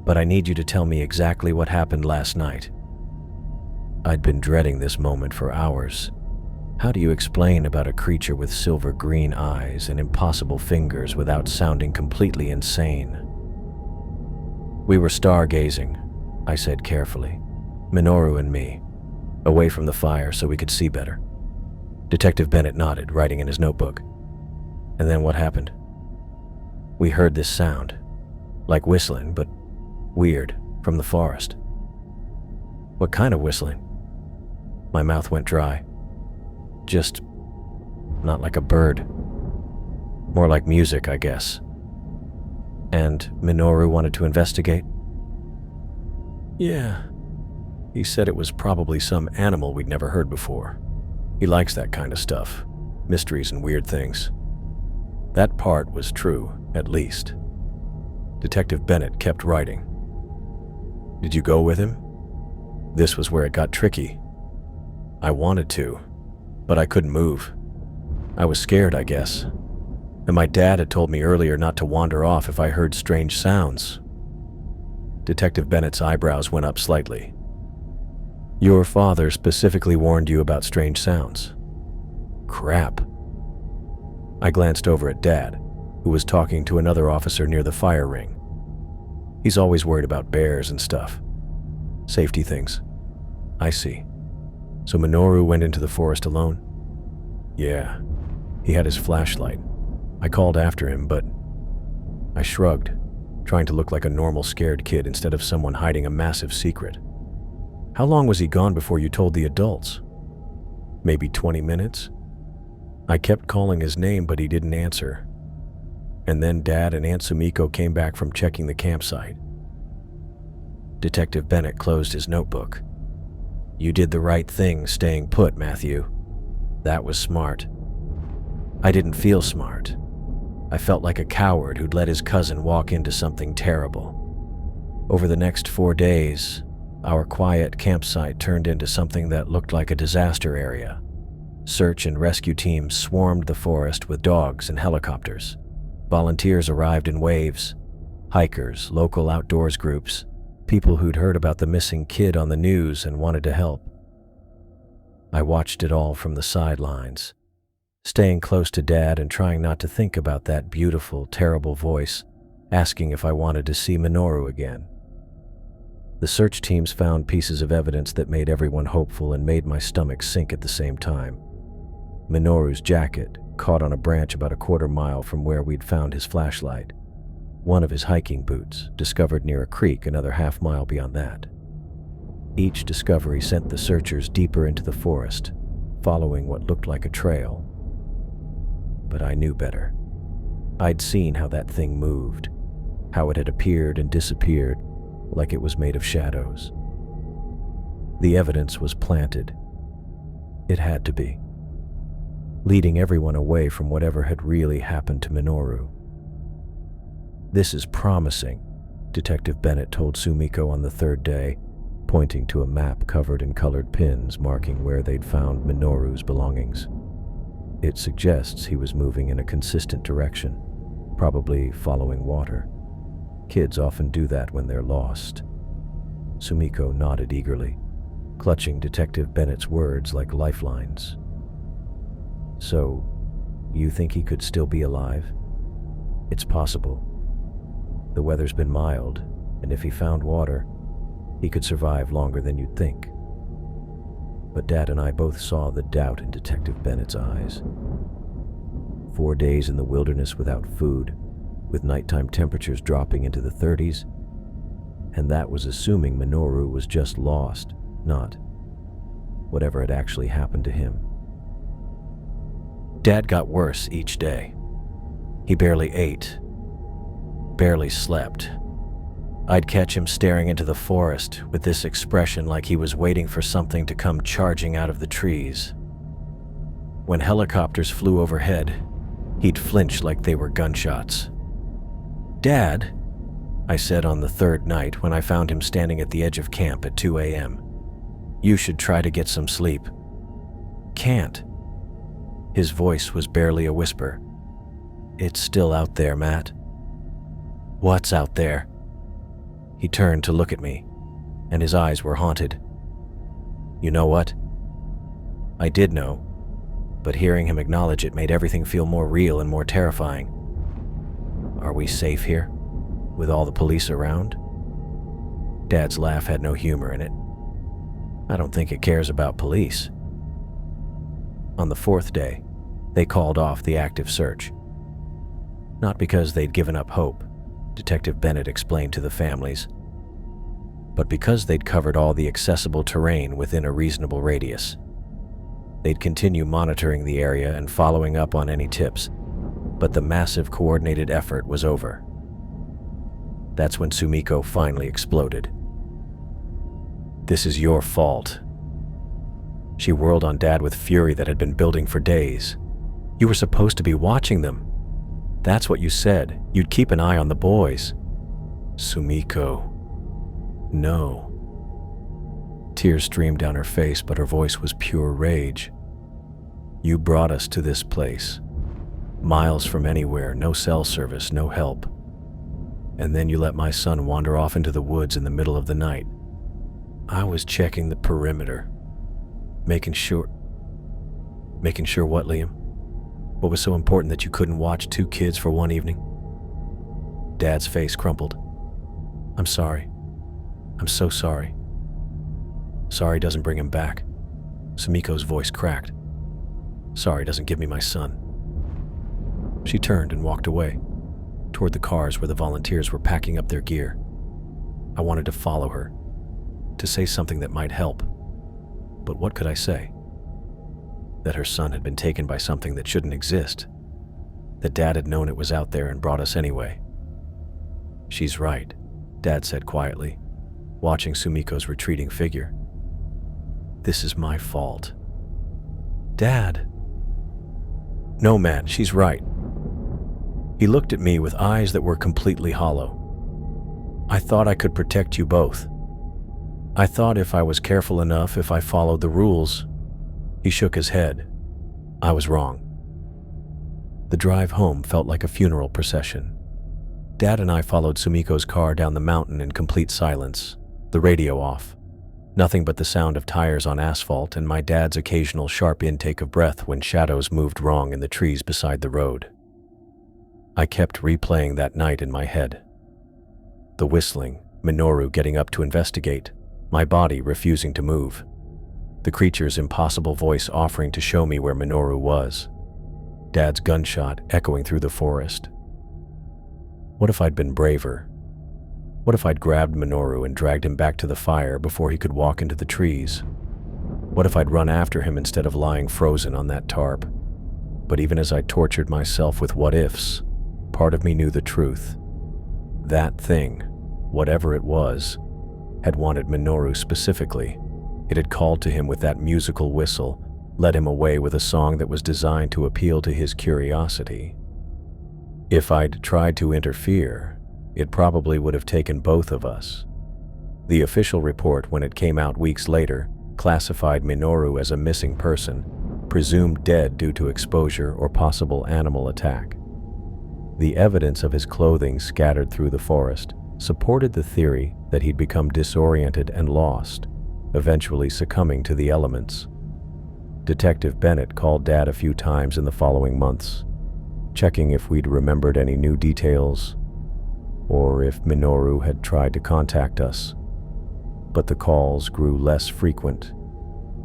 but I need you to tell me exactly what happened last night. I'd been dreading this moment for hours. How do you explain about a creature with silver green eyes and impossible fingers without sounding completely insane? We were stargazing, I said carefully. Minoru and me, away from the fire so we could see better. Detective Bennett nodded, writing in his notebook. And then what happened? We heard this sound, like whistling, but weird, from the forest. What kind of whistling? My mouth went dry. Just not like a bird. More like music, I guess. And Minoru wanted to investigate? Yeah. He said it was probably some animal we'd never heard before. He likes that kind of stuff. Mysteries and weird things. That part was true, at least. Detective Bennett kept writing. Did you go with him? This was where it got tricky. I wanted to, but I couldn't move. I was scared, I guess. And my dad had told me earlier not to wander off if I heard strange sounds. Detective Bennett's eyebrows went up slightly. Your father specifically warned you about strange sounds. Crap. I glanced over at Dad, who was talking to another officer near the fire ring. He's always worried about bears and stuff. Safety things. I see. So Minoru went into the forest alone? Yeah. He had his flashlight. I called after him, but I shrugged, trying to look like a normal scared kid instead of someone hiding a massive secret. How long was he gone before you told the adults? Maybe 20 minutes? I kept calling his name, but he didn't answer. And then Dad and Aunt Sumiko came back from checking the campsite. Detective Bennett closed his notebook. You did the right thing staying put, Matthew. That was smart. I didn't feel smart. I felt like a coward who'd let his cousin walk into something terrible. Over the next 4 days, our quiet campsite turned into something that looked like a disaster area. Search and rescue teams swarmed the forest with dogs and helicopters. Volunteers arrived in waves. Hikers, local outdoors groups, People who'd heard about the missing kid on the news and wanted to help. I watched it all from the sidelines, staying close to Dad and trying not to think about that beautiful, terrible voice asking if I wanted to see Minoru again. The search teams found pieces of evidence that made everyone hopeful and made my stomach sink at the same time. Minoru's jacket, caught on a branch about a quarter-mile from where we'd found his flashlight. One of his hiking boots, discovered near a creek another half-mile beyond that. Each discovery sent the searchers deeper into the forest, following what looked like a trail. But I knew better. I'd seen how that thing moved, how it had appeared and disappeared like it was made of shadows. The evidence was planted. It had to be, leading everyone away from whatever had really happened to Minoru. "This is promising," Detective Bennett told Sumiko on the third day, pointing to a map covered in colored pins marking where they'd found Minoru's belongings. "It suggests he was moving in a consistent direction, probably following water. Kids often do that when they're lost." Sumiko nodded eagerly, clutching Detective Bennett's words like lifelines. "So, you think he could still be alive?" "It's possible. The weather's been mild, and if he found water, he could survive longer than you'd think." But Dad and I both saw the doubt in Detective Bennett's eyes. 4 days in the wilderness without food, with nighttime temperatures dropping into the 30s, and that was assuming Minoru was just lost, not whatever had actually happened to him. Dad got worse each day. He barely ate, barely slept. I'd catch him staring into the forest with this expression like he was waiting for something to come charging out of the trees. When helicopters flew overhead, he'd flinch like they were gunshots. "Dad," I said on the third night when I found him standing at the edge of camp at 2 a.m., "you should try to get some sleep." "Can't." His voice was barely a whisper. "It's still out there, Matt." "What's out there?" He turned to look at me, and his eyes were haunted. "You know what?" I did know, but hearing him acknowledge it made everything feel more real and more terrifying. "Are we safe here, with all the police around?" Dad's laugh had no humor in it. "I don't think it cares about police." On the fourth day, they called off the active search. Not because they'd given up hope, Detective Bennett explained to the families, but because they'd covered all the accessible terrain within a reasonable radius. They'd continue monitoring the area and following up on any tips, but the massive coordinated effort was over. That's when Sumiko finally exploded. "This is your fault." She whirled on Dad with fury that had been building for days. "You were supposed to be watching them. That's what you said. You'd keep an eye on the boys." "Sumiko, no." Tears streamed down her face, but her voice was pure rage. "You brought us to this place. Miles from anywhere, no cell service, no help. And then you let my son wander off into the woods in the middle of the night." "I was checking the perimeter. Making sure what, Liam? What was so important that you couldn't watch 2 kids for one evening?" Dad's face crumpled. "I'm sorry. I'm so sorry." "Sorry doesn't bring him back." Sumiko's voice cracked. "Sorry doesn't give me my son." She turned and walked away, toward the cars where the volunteers were packing up their gear. I wanted to follow her, to say something that might help. But what could I say? That her son had been taken by something that shouldn't exist. That Dad had known it was out there and brought us anyway. "She's right," Dad said quietly, watching Sumiko's retreating figure. "This is my fault." "Dad." "No, man, she's right." He looked at me with eyes that were completely hollow. "I thought I could protect you both. I thought if I was careful enough, if I followed the rules." He shook his head. "I was wrong." The drive home felt like a funeral procession. Dad and I followed Sumiko's car down the mountain in complete silence, the radio off. Nothing but the sound of tires on asphalt and my dad's occasional sharp intake of breath when shadows moved wrong in the trees beside the road. I kept replaying that night in my head. The whistling, Minoru getting up to investigate, my body refusing to move. The creature's impossible voice offering to show me where Minoru was. Dad's gunshot echoing through the forest. What if I'd been braver? What if I'd grabbed Minoru and dragged him back to the fire before he could walk into the trees? What if I'd run after him instead of lying frozen on that tarp? But even as I tortured myself with what-ifs, part of me knew the truth. That thing, whatever it was, had wanted Minoru specifically. It had called to him with that musical whistle, led him away with a song that was designed to appeal to his curiosity. If I'd tried to interfere, it probably would have taken both of us. The official report, when it came out weeks later, classified Minoru as a missing person, presumed dead due to exposure or possible animal attack. The evidence of his clothing scattered through the forest supported the theory that he'd become disoriented and lost, eventually succumbing to the elements. Detective Bennett called Dad a few times in the following months, checking if we'd remembered any new details or if Minoru had tried to contact us. But the calls grew less frequent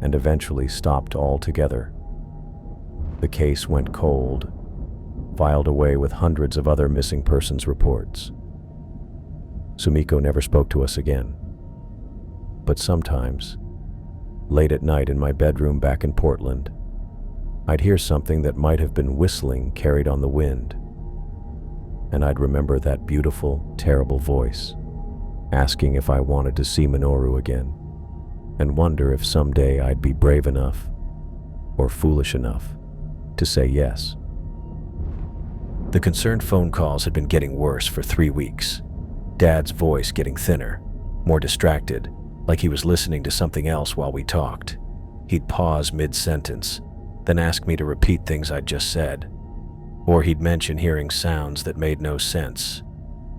and eventually stopped altogether. The case went cold, filed away with hundreds of other missing persons reports. Sumiko never spoke to us again. But sometimes, late at night in my bedroom back in Portland, I'd hear something that might have been whistling carried on the wind. And I'd remember that beautiful, terrible voice, asking if I wanted to see Minoru again, and wonder if someday I'd be brave enough, or foolish enough, to say yes. The concerned phone calls had been getting worse for 3 weeks. Dad's voice getting thinner, more distracted, like he was listening to something else while we talked. He'd pause mid-sentence, then ask me to repeat things I'd just said. Or he'd mention hearing sounds that made no sense.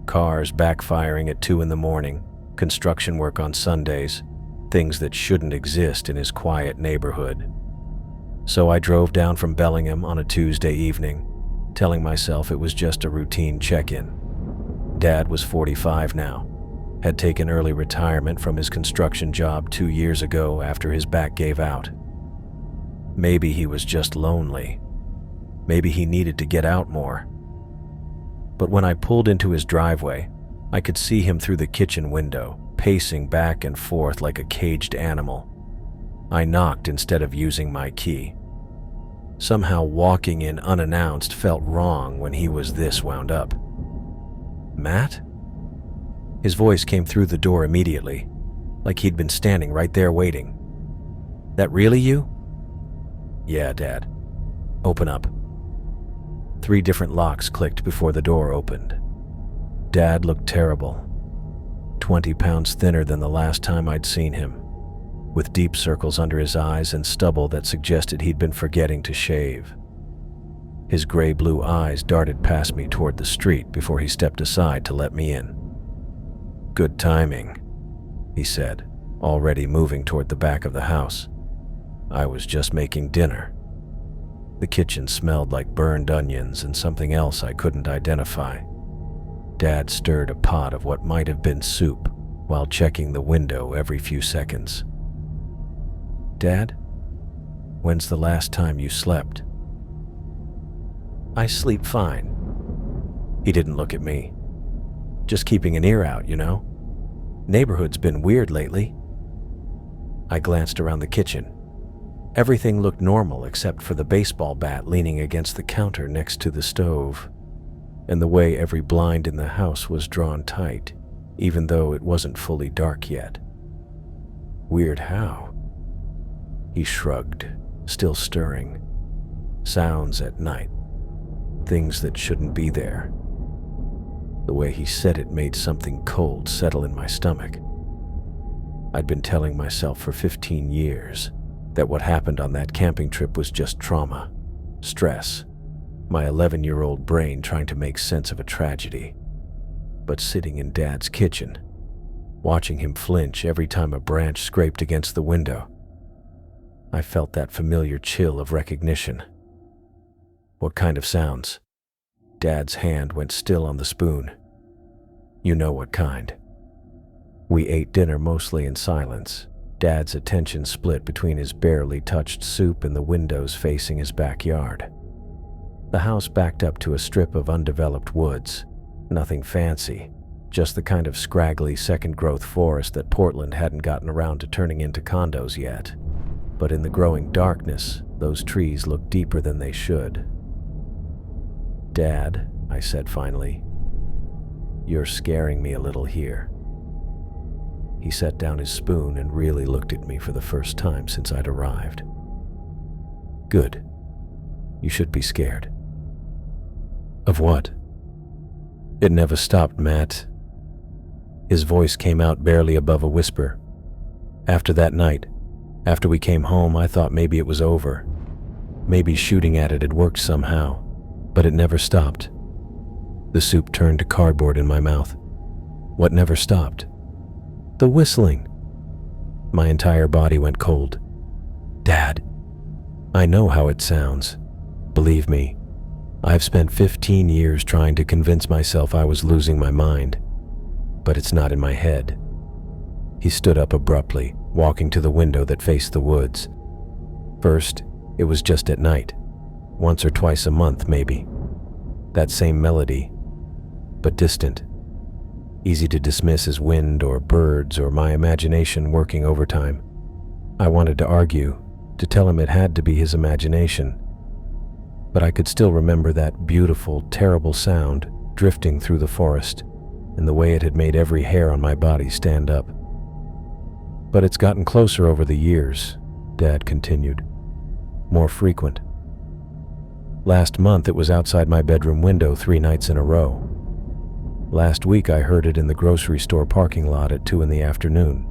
Cars backfiring at 2 in the morning, construction work on Sundays, things that shouldn't exist in his quiet neighborhood. So I drove down from Bellingham on a Tuesday evening, telling myself it was just a routine check-in. Dad was 45 now, had taken early retirement from his construction job 2 years ago after his back gave out. Maybe he was just lonely. Maybe he needed to get out more. But when I pulled into his driveway, I could see him through the kitchen window, pacing back and forth like a caged animal. I knocked instead of using my key. Somehow walking in unannounced felt wrong when he was this wound up. "Matt?" His voice came through the door immediately, like he'd been standing right there waiting. "That really you?" "Yeah, Dad. Open up." 3 different locks clicked before the door opened. Dad looked terrible, 20 pounds thinner than the last time I'd seen him, with deep circles under his eyes and stubble that suggested he'd been forgetting to shave. His gray-blue eyes darted past me toward the street before he stepped aside to let me in. "Good timing," he said, already moving toward the back of the house. "I was just making dinner." The kitchen smelled like burned onions and something else I couldn't identify. Dad stirred a pot of what might have been soup while checking the window every few seconds. "Dad, when's the last time you slept?" "I sleep fine." He didn't look at me. "Just keeping an ear out, you know? Neighborhood's been weird lately." I glanced around the kitchen. Everything looked normal except for the baseball bat leaning against the counter next to the stove, and the way every blind in the house was drawn tight, even though it wasn't fully dark yet. "Weird how?" He shrugged, still stirring. "Sounds at night. Things that shouldn't be there." The way he said it made something cold settle in my stomach. I'd been telling myself for 15 years that what happened on that camping trip was just trauma, stress, my 11-year-old brain trying to make sense of a tragedy. but sitting in Dad's kitchen, watching him flinch every time a branch scraped against the window. I felt that familiar chill of recognition. What kind of sounds? Dad's hand went still on the spoon. You know what kind. We ate dinner mostly in silence, Dad's attention split between his barely touched soup and the windows facing his backyard. The house backed up to a strip of undeveloped woods. Nothing fancy, just the kind of scraggly second-growth forest that Portland hadn't gotten around to turning into condos yet. But in the growing darkness, those trees looked deeper than they should. Dad, I said finally, you're scaring me a little here. He set down his spoon and really looked at me for the first time since I'd arrived. Good. You should be scared. Of what? It never stopped, Matt. His voice came out barely above a whisper. After that night, after we came home, I thought maybe it was over. Maybe shooting at it had worked somehow, but it never stopped. The soup turned to cardboard in my mouth. What never stopped? The whistling. My entire body went cold. Dad, I know how it sounds. Believe me, I've spent 15 years trying to convince myself I was losing my mind, but it's not in my head. He stood up abruptly, walking to the window that faced the woods. First, it was just at night, once or twice a month maybe. That same melody, but distant. Easy to dismiss as wind or birds or my imagination working overtime. I wanted to argue, to tell him it had to be his imagination. But I could still remember that beautiful, terrible sound drifting through the forest and the way it had made every hair on my body stand up. But it's gotten closer over the years, Dad continued. More frequent. Last month it was outside my bedroom window 3 nights in a row. Last week I heard it in the grocery store parking lot at 2 in the afternoon.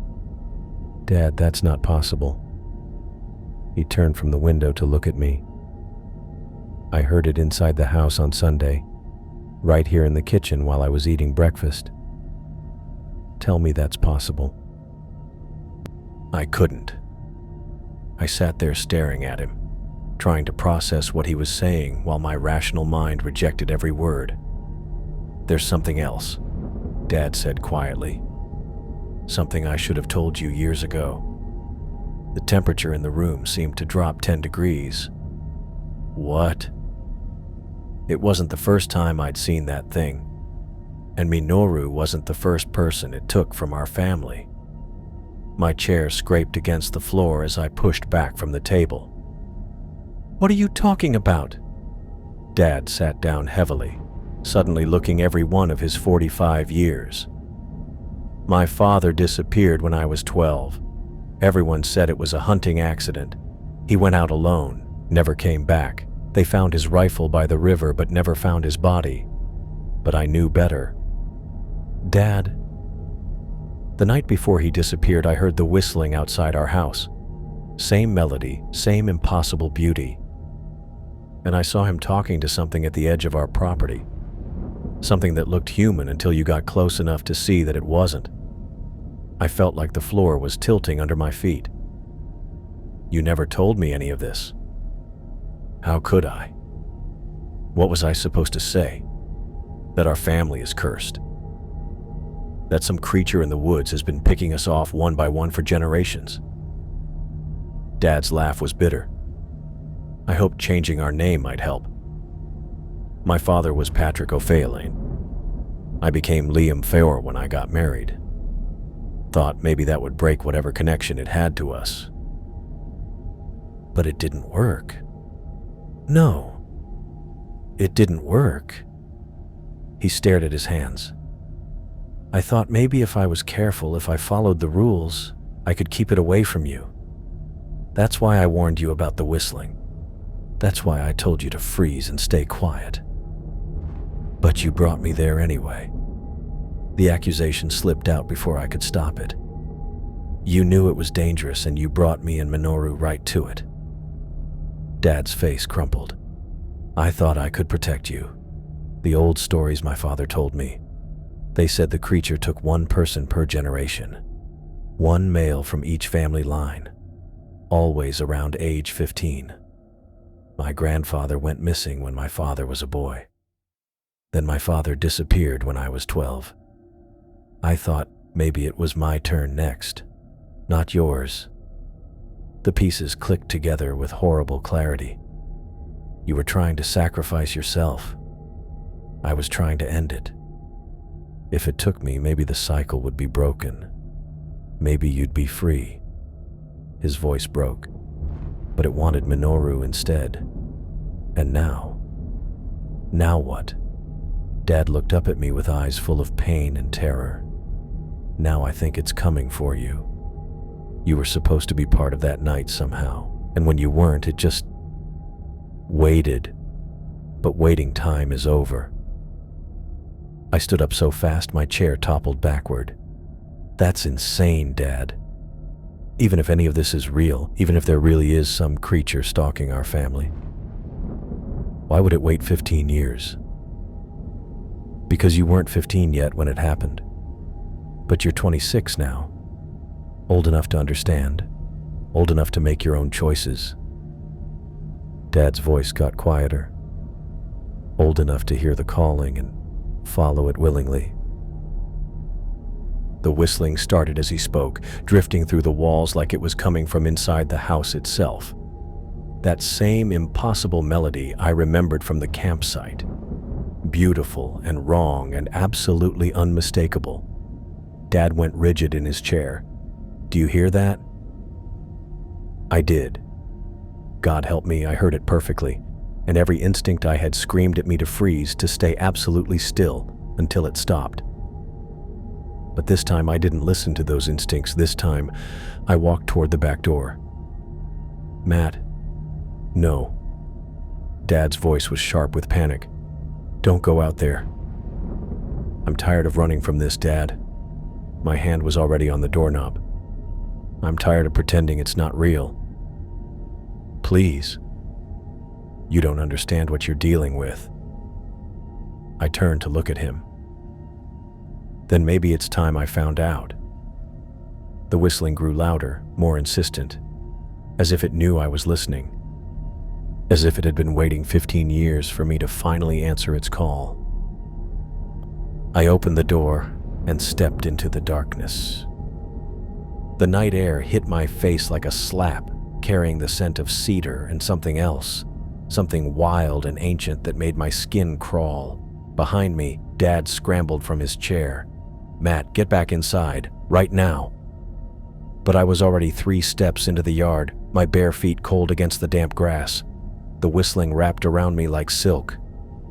Dad, that's not possible. He turned from the window to look at me. I heard it inside the house on Sunday, right here in the kitchen while I was eating breakfast. Tell me that's possible. I couldn't. I sat there staring at him, trying to process what he was saying while my rational mind rejected every word. There's something else, Dad said quietly. Something I should have told you years ago. The temperature in the room seemed to drop 10 degrees. What? It wasn't the first time I'd seen that thing, and Minoru wasn't the first person it took from our family. My chair scraped against the floor as I pushed back from the table. What are you talking about? Dad sat down heavily, suddenly looking every one of his 45 years. My father disappeared when I was 12. Everyone said it was a hunting accident. He went out alone, never came back. They found his rifle by the river but never found his body. But I knew better. Dad, the night before he disappeared, I heard the whistling outside our house. Same melody, same impossible beauty. And I saw him talking to something at the edge of our property. Something that looked human until you got close enough to see that it wasn't. I felt like the floor was tilting under my feet. You never told me any of this. How could I? What was I supposed to say? That our family is cursed? That some creature in the woods has been picking us off one by one for generations? Dad's laugh was bitter. I hoped changing our name might help. My father was Patrick O'Phailane. I became Liam Faor when I got married. Thought maybe that would break whatever connection it had to us. But it didn't work. No, it didn't work. He stared at his hands. I thought maybe if I was careful, if I followed the rules, I could keep it away from you. That's why I warned you about the whistling. That's why I told you to freeze and stay quiet. But you brought me there anyway. The accusation slipped out before I could stop it. You knew it was dangerous and you brought me and Minoru right to it. Dad's face crumpled. I thought I could protect you. The old stories my father told me. They said the creature took one person per generation, one male from each family line, always around age 15. My grandfather went missing when my father was a boy. Then my father disappeared when I was 12. I thought maybe it was my turn next, not yours. The pieces clicked together with horrible clarity. You were trying to sacrifice yourself. I was trying to end it. If it took me, maybe the cycle would be broken. Maybe you'd be free. His voice broke, but it wanted Minoru instead. And now what? Dad looked up at me with eyes full of pain and terror. Now I think it's coming for you. You were supposed to be part of that night somehow, and when you weren't, it just waited. But waiting time is over. I stood up so fast my chair toppled backward. That's insane, Dad. Even if any of this is real, even if there really is some creature stalking our family, why would it wait 15 years? Because you weren't 15 yet when it happened. But you're 26 now. Old enough to understand. Old enough to make your own choices. Dad's voice got quieter. Old enough to hear the calling and follow it willingly. The whistling started as he spoke, drifting through the walls like it was coming from inside the house itself. That same impossible melody I remembered from the campsite. Beautiful and wrong and absolutely unmistakable. Dad went rigid in his chair. Do you hear that? I did. God help me, I heard it perfectly, and every instinct I had screamed at me to freeze, to stay absolutely still until it stopped. But this time I didn't listen to those instincts. This time I walked toward the back door. Matt, no. Dad's voice was sharp with panic. Don't go out there. I'm tired of running from this, Dad. My hand was already on the doorknob. I'm tired of pretending it's not real. Please. You don't understand what you're dealing with. I turned to look at him. Then maybe it's time I found out. The whistling grew louder, more insistent, as if it knew I was listening. As if it had been waiting 15 years for me to finally answer its call. I opened the door and stepped into the darkness. The night air hit my face like a slap, carrying the scent of cedar and something else, something wild and ancient that made my skin crawl. Behind me, Dad scrambled from his chair. Matt, get back inside, right now. But I was already 3 steps into the yard, my bare feet cold against the damp grass. The whistling wrapped around me like silk,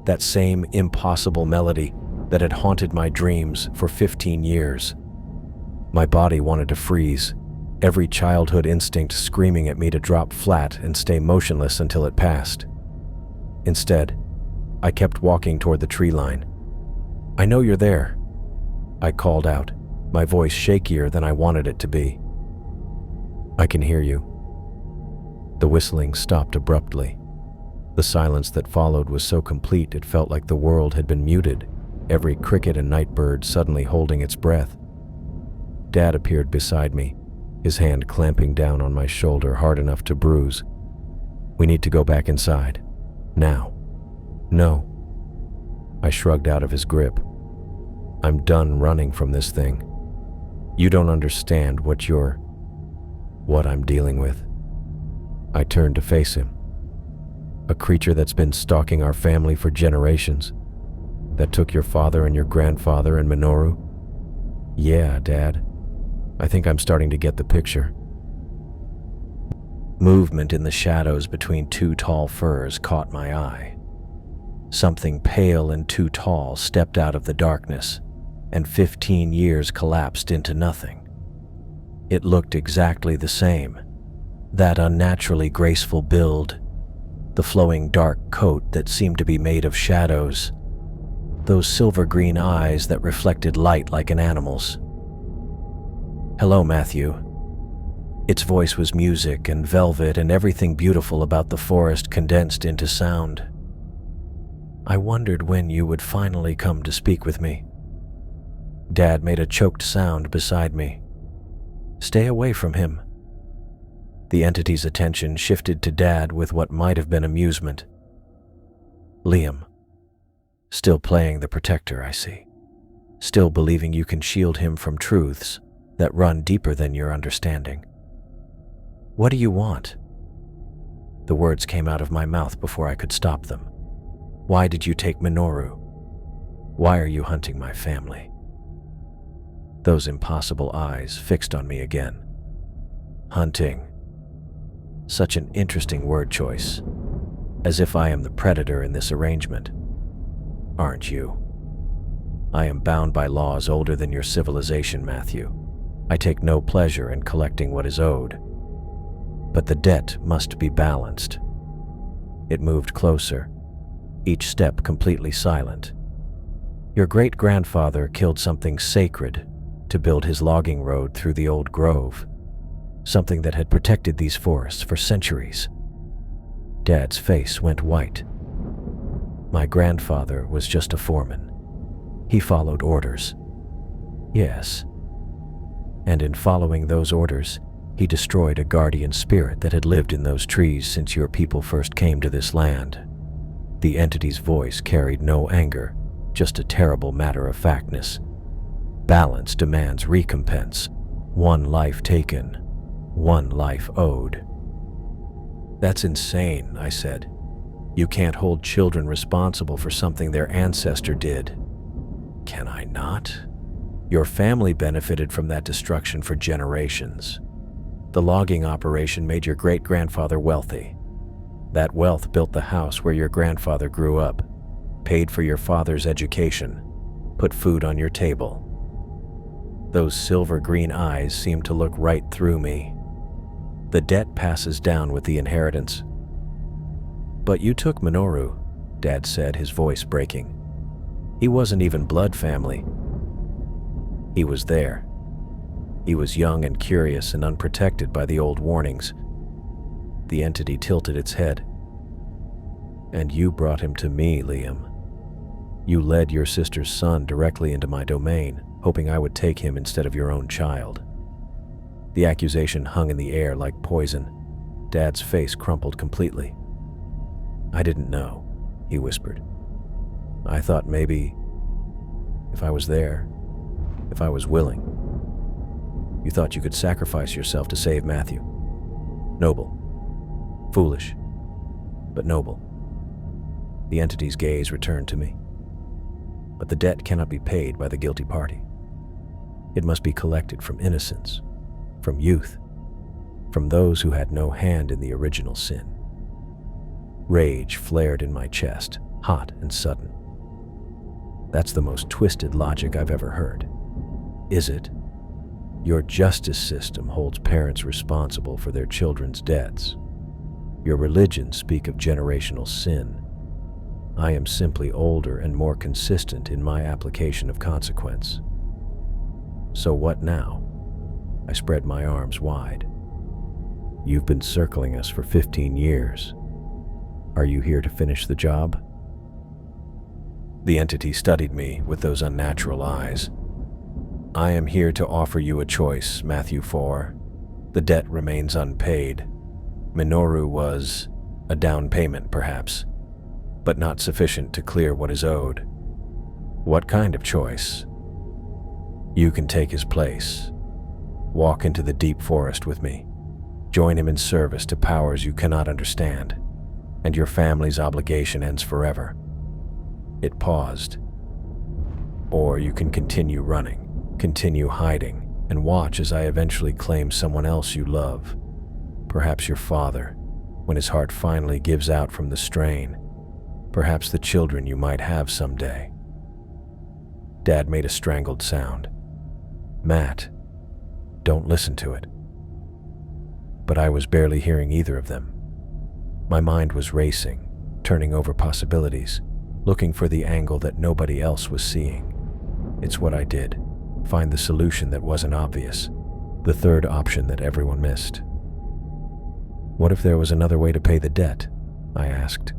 that same impossible melody that had haunted my dreams for 15 years. My body wanted to freeze, every childhood instinct screaming at me to drop flat and stay motionless until it passed. Instead, I kept walking toward the tree line. I know you're there, I called out, my voice shakier than I wanted it to be. I can hear you. The whistling stopped abruptly. The silence that followed was so complete it felt like the world had been muted, every cricket and nightbird suddenly holding its breath. Dad appeared beside me, his hand clamping down on my shoulder hard enough to bruise. We need to go back inside. Now. No. I shrugged out of his grip. I'm done running from this thing. You don't understand what I'm dealing with. I turned to face him. A creature that's been stalking our family for generations. That took your father and your grandfather and Minoru. Yeah, Dad. I think I'm starting to get the picture. Movement in the shadows between 2 tall firs caught my eye. Something pale and too tall stepped out of the darkness, and 15 years collapsed into nothing. It looked exactly the same. That unnaturally graceful build, the flowing dark coat that seemed to be made of shadows, those silver-green eyes that reflected light like an animal's. Hello, Matthew. Its voice was music and velvet and everything beautiful about the forest condensed into sound. I wondered when you would finally come to speak with me. Dad made a choked sound beside me. "Stay away from him." The entity's attention shifted to Dad with what might have been amusement. "Liam, still playing the protector, I see. Still believing you can shield him from truths that run deeper than your understanding. What do you want?" The words came out of my mouth before I could stop them. "Why did you take Minoru? Why are you hunting my family?" Those impossible eyes fixed on me again. Hunting. Such an interesting word choice. As if I am the predator in this arrangement. Aren't you? I am bound by laws older than your civilization, Matthew. I take no pleasure in collecting what is owed. But the debt must be balanced. It moved closer, each step completely silent. Your great-grandfather killed something sacred to build his logging road through the old grove, something that had protected these forests for centuries. Dad's face went white. My grandfather was just a foreman. He followed orders. Yes. And in following those orders, he destroyed a guardian spirit that had lived in those trees since your people first came to this land. The entity's voice carried no anger, just a terrible matter-of-factness. Balance demands recompense. One life taken, one life owed. That's insane, I said. You can't hold children responsible for something their ancestor did. Can I not? Your family benefited from that destruction for generations. The logging operation made your great-grandfather wealthy. That wealth built the house where your grandfather grew up, paid for your father's education, put food on your table. Those silver-green eyes seemed to look right through me. The debt passes down with the inheritance. But you took Minoru, Dad said, his voice breaking. He wasn't even blood family. He was there. He was young and curious and unprotected by the old warnings. The entity tilted its head. And you brought him to me, Liam. You led your sister's son directly into my domain, hoping I would take him instead of your own child. The accusation hung in the air like poison. Dad's face crumpled completely. I didn't know, he whispered. I thought maybe, if I was there, if I was willing. You thought you could sacrifice yourself to save Matthew. Noble. Foolish, but noble. The entity's gaze returned to me. But the debt cannot be paid by the guilty party. It must be collected from innocence, from youth, from those who had no hand in the original sin. Rage flared in my chest, hot and sudden. That's the most twisted logic I've ever heard. Is it? Your justice system holds parents responsible for their children's debts. Your religions speak of generational sin. I am simply older and more consistent in my application of consequence. So what now? I spread my arms wide. You've been circling us for 15 years. Are you here to finish the job? The entity studied me with those unnatural eyes. I am here to offer you a choice, Matthew 4. The debt remains unpaid. Minoru was a down payment, perhaps, but not sufficient to clear what is owed. What kind of choice? You can take his place. Walk into the deep forest with me. Join him in service to powers you cannot understand, and your family's obligation ends forever. It paused. Or you can continue running, continue hiding, and watch as I eventually claim someone else you love. Perhaps your father, when his heart finally gives out from the strain. Perhaps the children you might have someday. Dad made a strangled sound. Matt, don't listen to it. But I was barely hearing either of them. My mind was racing, turning over possibilities, looking for the angle that nobody else was seeing. It's what I did. Find the solution that wasn't obvious, the third option that everyone missed. What if there was another way to pay the debt? I asked.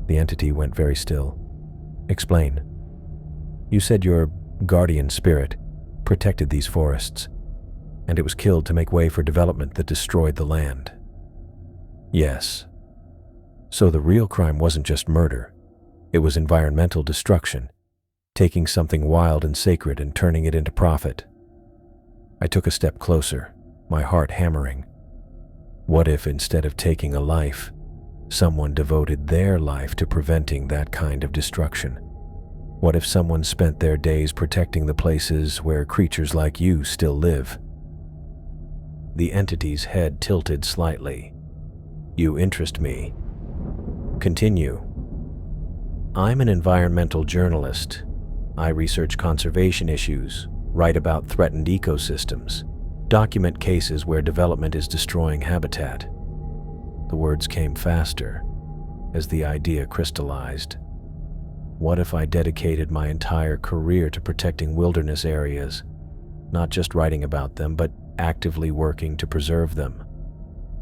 The entity went very still. Explain. You said your guardian spirit, protected these forests, and it was killed to make way for development that destroyed the land. Yes. So the real crime wasn't just murder. It was environmental destruction, taking something wild and sacred and turning it into profit. I took a step closer, my heart hammering. What if instead of taking a life, someone devoted their life to preventing that kind of destruction? What if someone spent their days protecting the places where creatures like you still live? The entity's head tilted slightly. You interest me. Continue. I'm an environmental journalist. I research conservation issues, write about threatened ecosystems, document cases where development is destroying habitat. The words came faster as the idea crystallized. What if I dedicated my entire career to protecting wilderness areas, not just writing about them, but actively working to preserve them,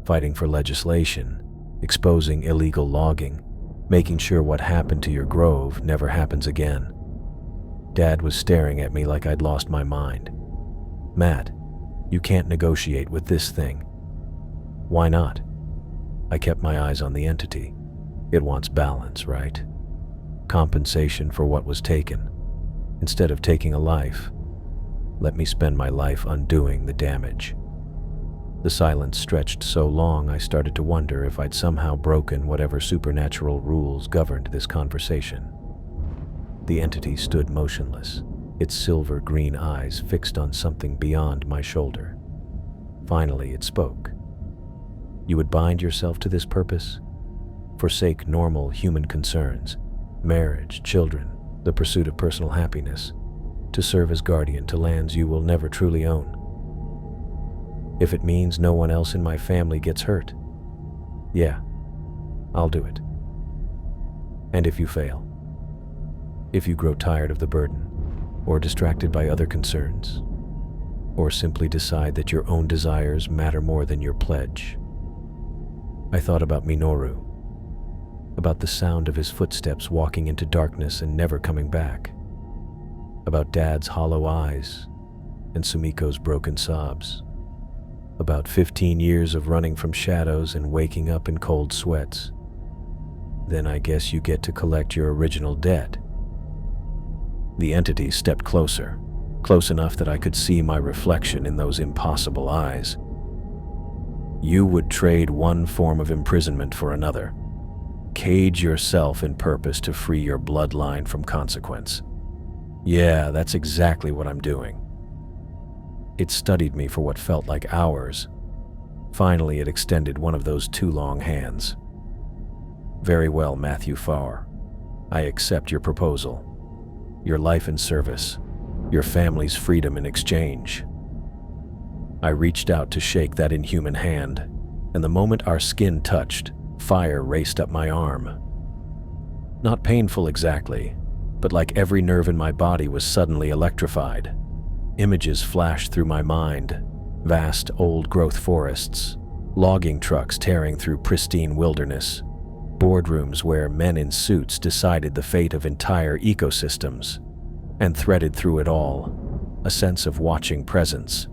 fighting for legislation, exposing illegal logging, making sure what happened to your grove never happens again? Dad was staring at me like I'd lost my mind. Matt, you can't negotiate with this thing. Why not? I kept my eyes on the entity. It wants balance, right? Compensation for what was taken. Instead of taking a life, let me spend my life undoing the damage. The silence stretched so long I started to wonder if I'd somehow broken whatever supernatural rules governed this conversation. The entity stood motionless, its silver-green eyes fixed on something beyond my shoulder. Finally, it spoke. You would bind yourself to this purpose? Forsake normal human concerns, marriage, children, the pursuit of personal happiness, to serve as guardian to lands you will never truly own. If it means no one else in my family gets hurt, yeah, I'll do it. And if you fail, if you grow tired of the burden, or distracted by other concerns, or simply decide that your own desires matter more than your pledge. I thought about Minoru, about the sound of his footsteps walking into darkness and never coming back, about Dad's hollow eyes and Sumiko's broken sobs, about 15 years of running from shadows and waking up in cold sweats. Then I guess you get to collect your original debt. The entity stepped closer, close enough that I could see my reflection in those impossible eyes. You would trade one form of imprisonment for another. Cage yourself in purpose to free your bloodline from consequence. Yeah, that's exactly what I'm doing. It studied me for what felt like hours. Finally, it extended one of those two long hands. Very well, Matthew Farr. I accept your proposal. Your life in service, your family's freedom in exchange. I reached out to shake that inhuman hand, and the moment our skin touched, fire raced up my arm. Not painful exactly, but like every nerve in my body was suddenly electrified. Images flashed through my mind, vast old-growth forests, logging trucks tearing through pristine wilderness, boardrooms where men in suits decided the fate of entire ecosystems, and threaded through it all, a sense of watching presence,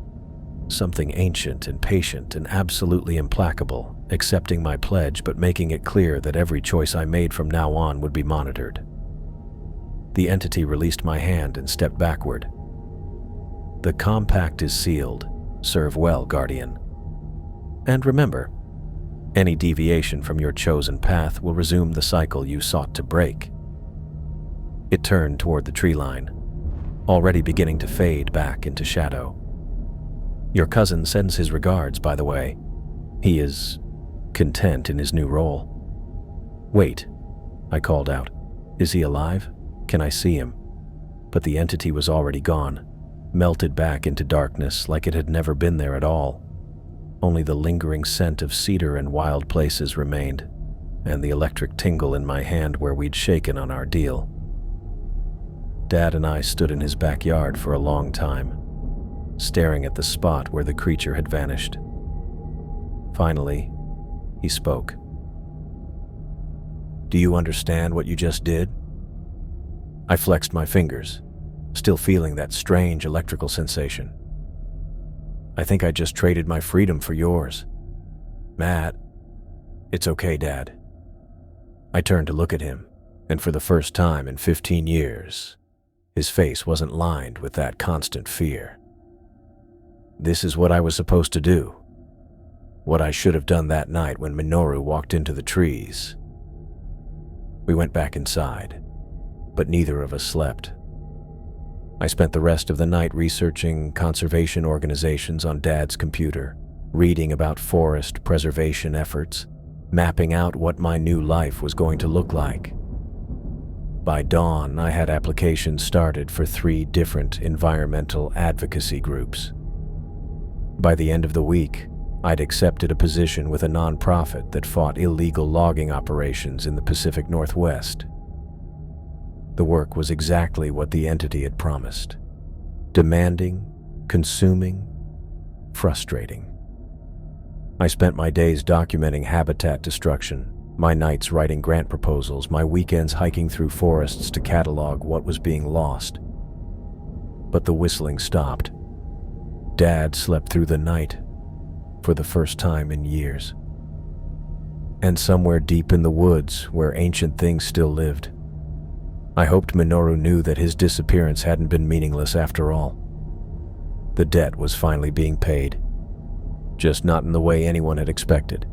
something ancient and patient and absolutely implacable, accepting my pledge but making it clear that every choice I made from now on would be monitored. The entity released my hand and stepped backward. The compact is sealed. Serve well, Guardian. And remember, any deviation from your chosen path will resume the cycle you sought to break. It turned toward the tree line, already beginning to fade back into shadow. Your cousin sends his regards, by the way. He is content in his new role. Wait, I called out. Is he alive? Can I see him? But the entity was already gone, melted back into darkness like it had never been there at all. Only the lingering scent of cedar and wild places remained, and the electric tingle in my hand where we'd shaken on our deal. Dad and I stood in his backyard for a long time, staring at the spot where the creature had vanished. Finally, he spoke. Do you understand what you just did? I flexed my fingers. still feeling that strange electrical sensation. "I think I just traded my freedom for yours." "Matt." "It's okay, Dad." I turned to look at him, and for the first time in 15 years, his face wasn't lined with that constant fear. This is what I was supposed to do. What I should have done that night when Minoru walked into the trees. We went back inside, but neither of us slept. I spent the rest of the night researching conservation organizations on Dad's computer, reading about forest preservation efforts, mapping out what my new life was going to look like. By dawn, I had applications started for 3 different environmental advocacy groups. By the end of the week, I'd accepted a position with a nonprofit that fought illegal logging operations in the Pacific Northwest. The work was exactly what the entity had promised: demanding, consuming, frustrating. I spent my days documenting habitat destruction, my nights writing grant proposals, my weekends hiking through forests to catalog what was being lost. But the whistling stopped. Dad slept through the night, for the first time in years. And somewhere deep in the woods, where ancient things still lived, I hoped Minoru knew that his disappearance hadn't been meaningless after all. The debt was finally being paid, just not in the way anyone had expected.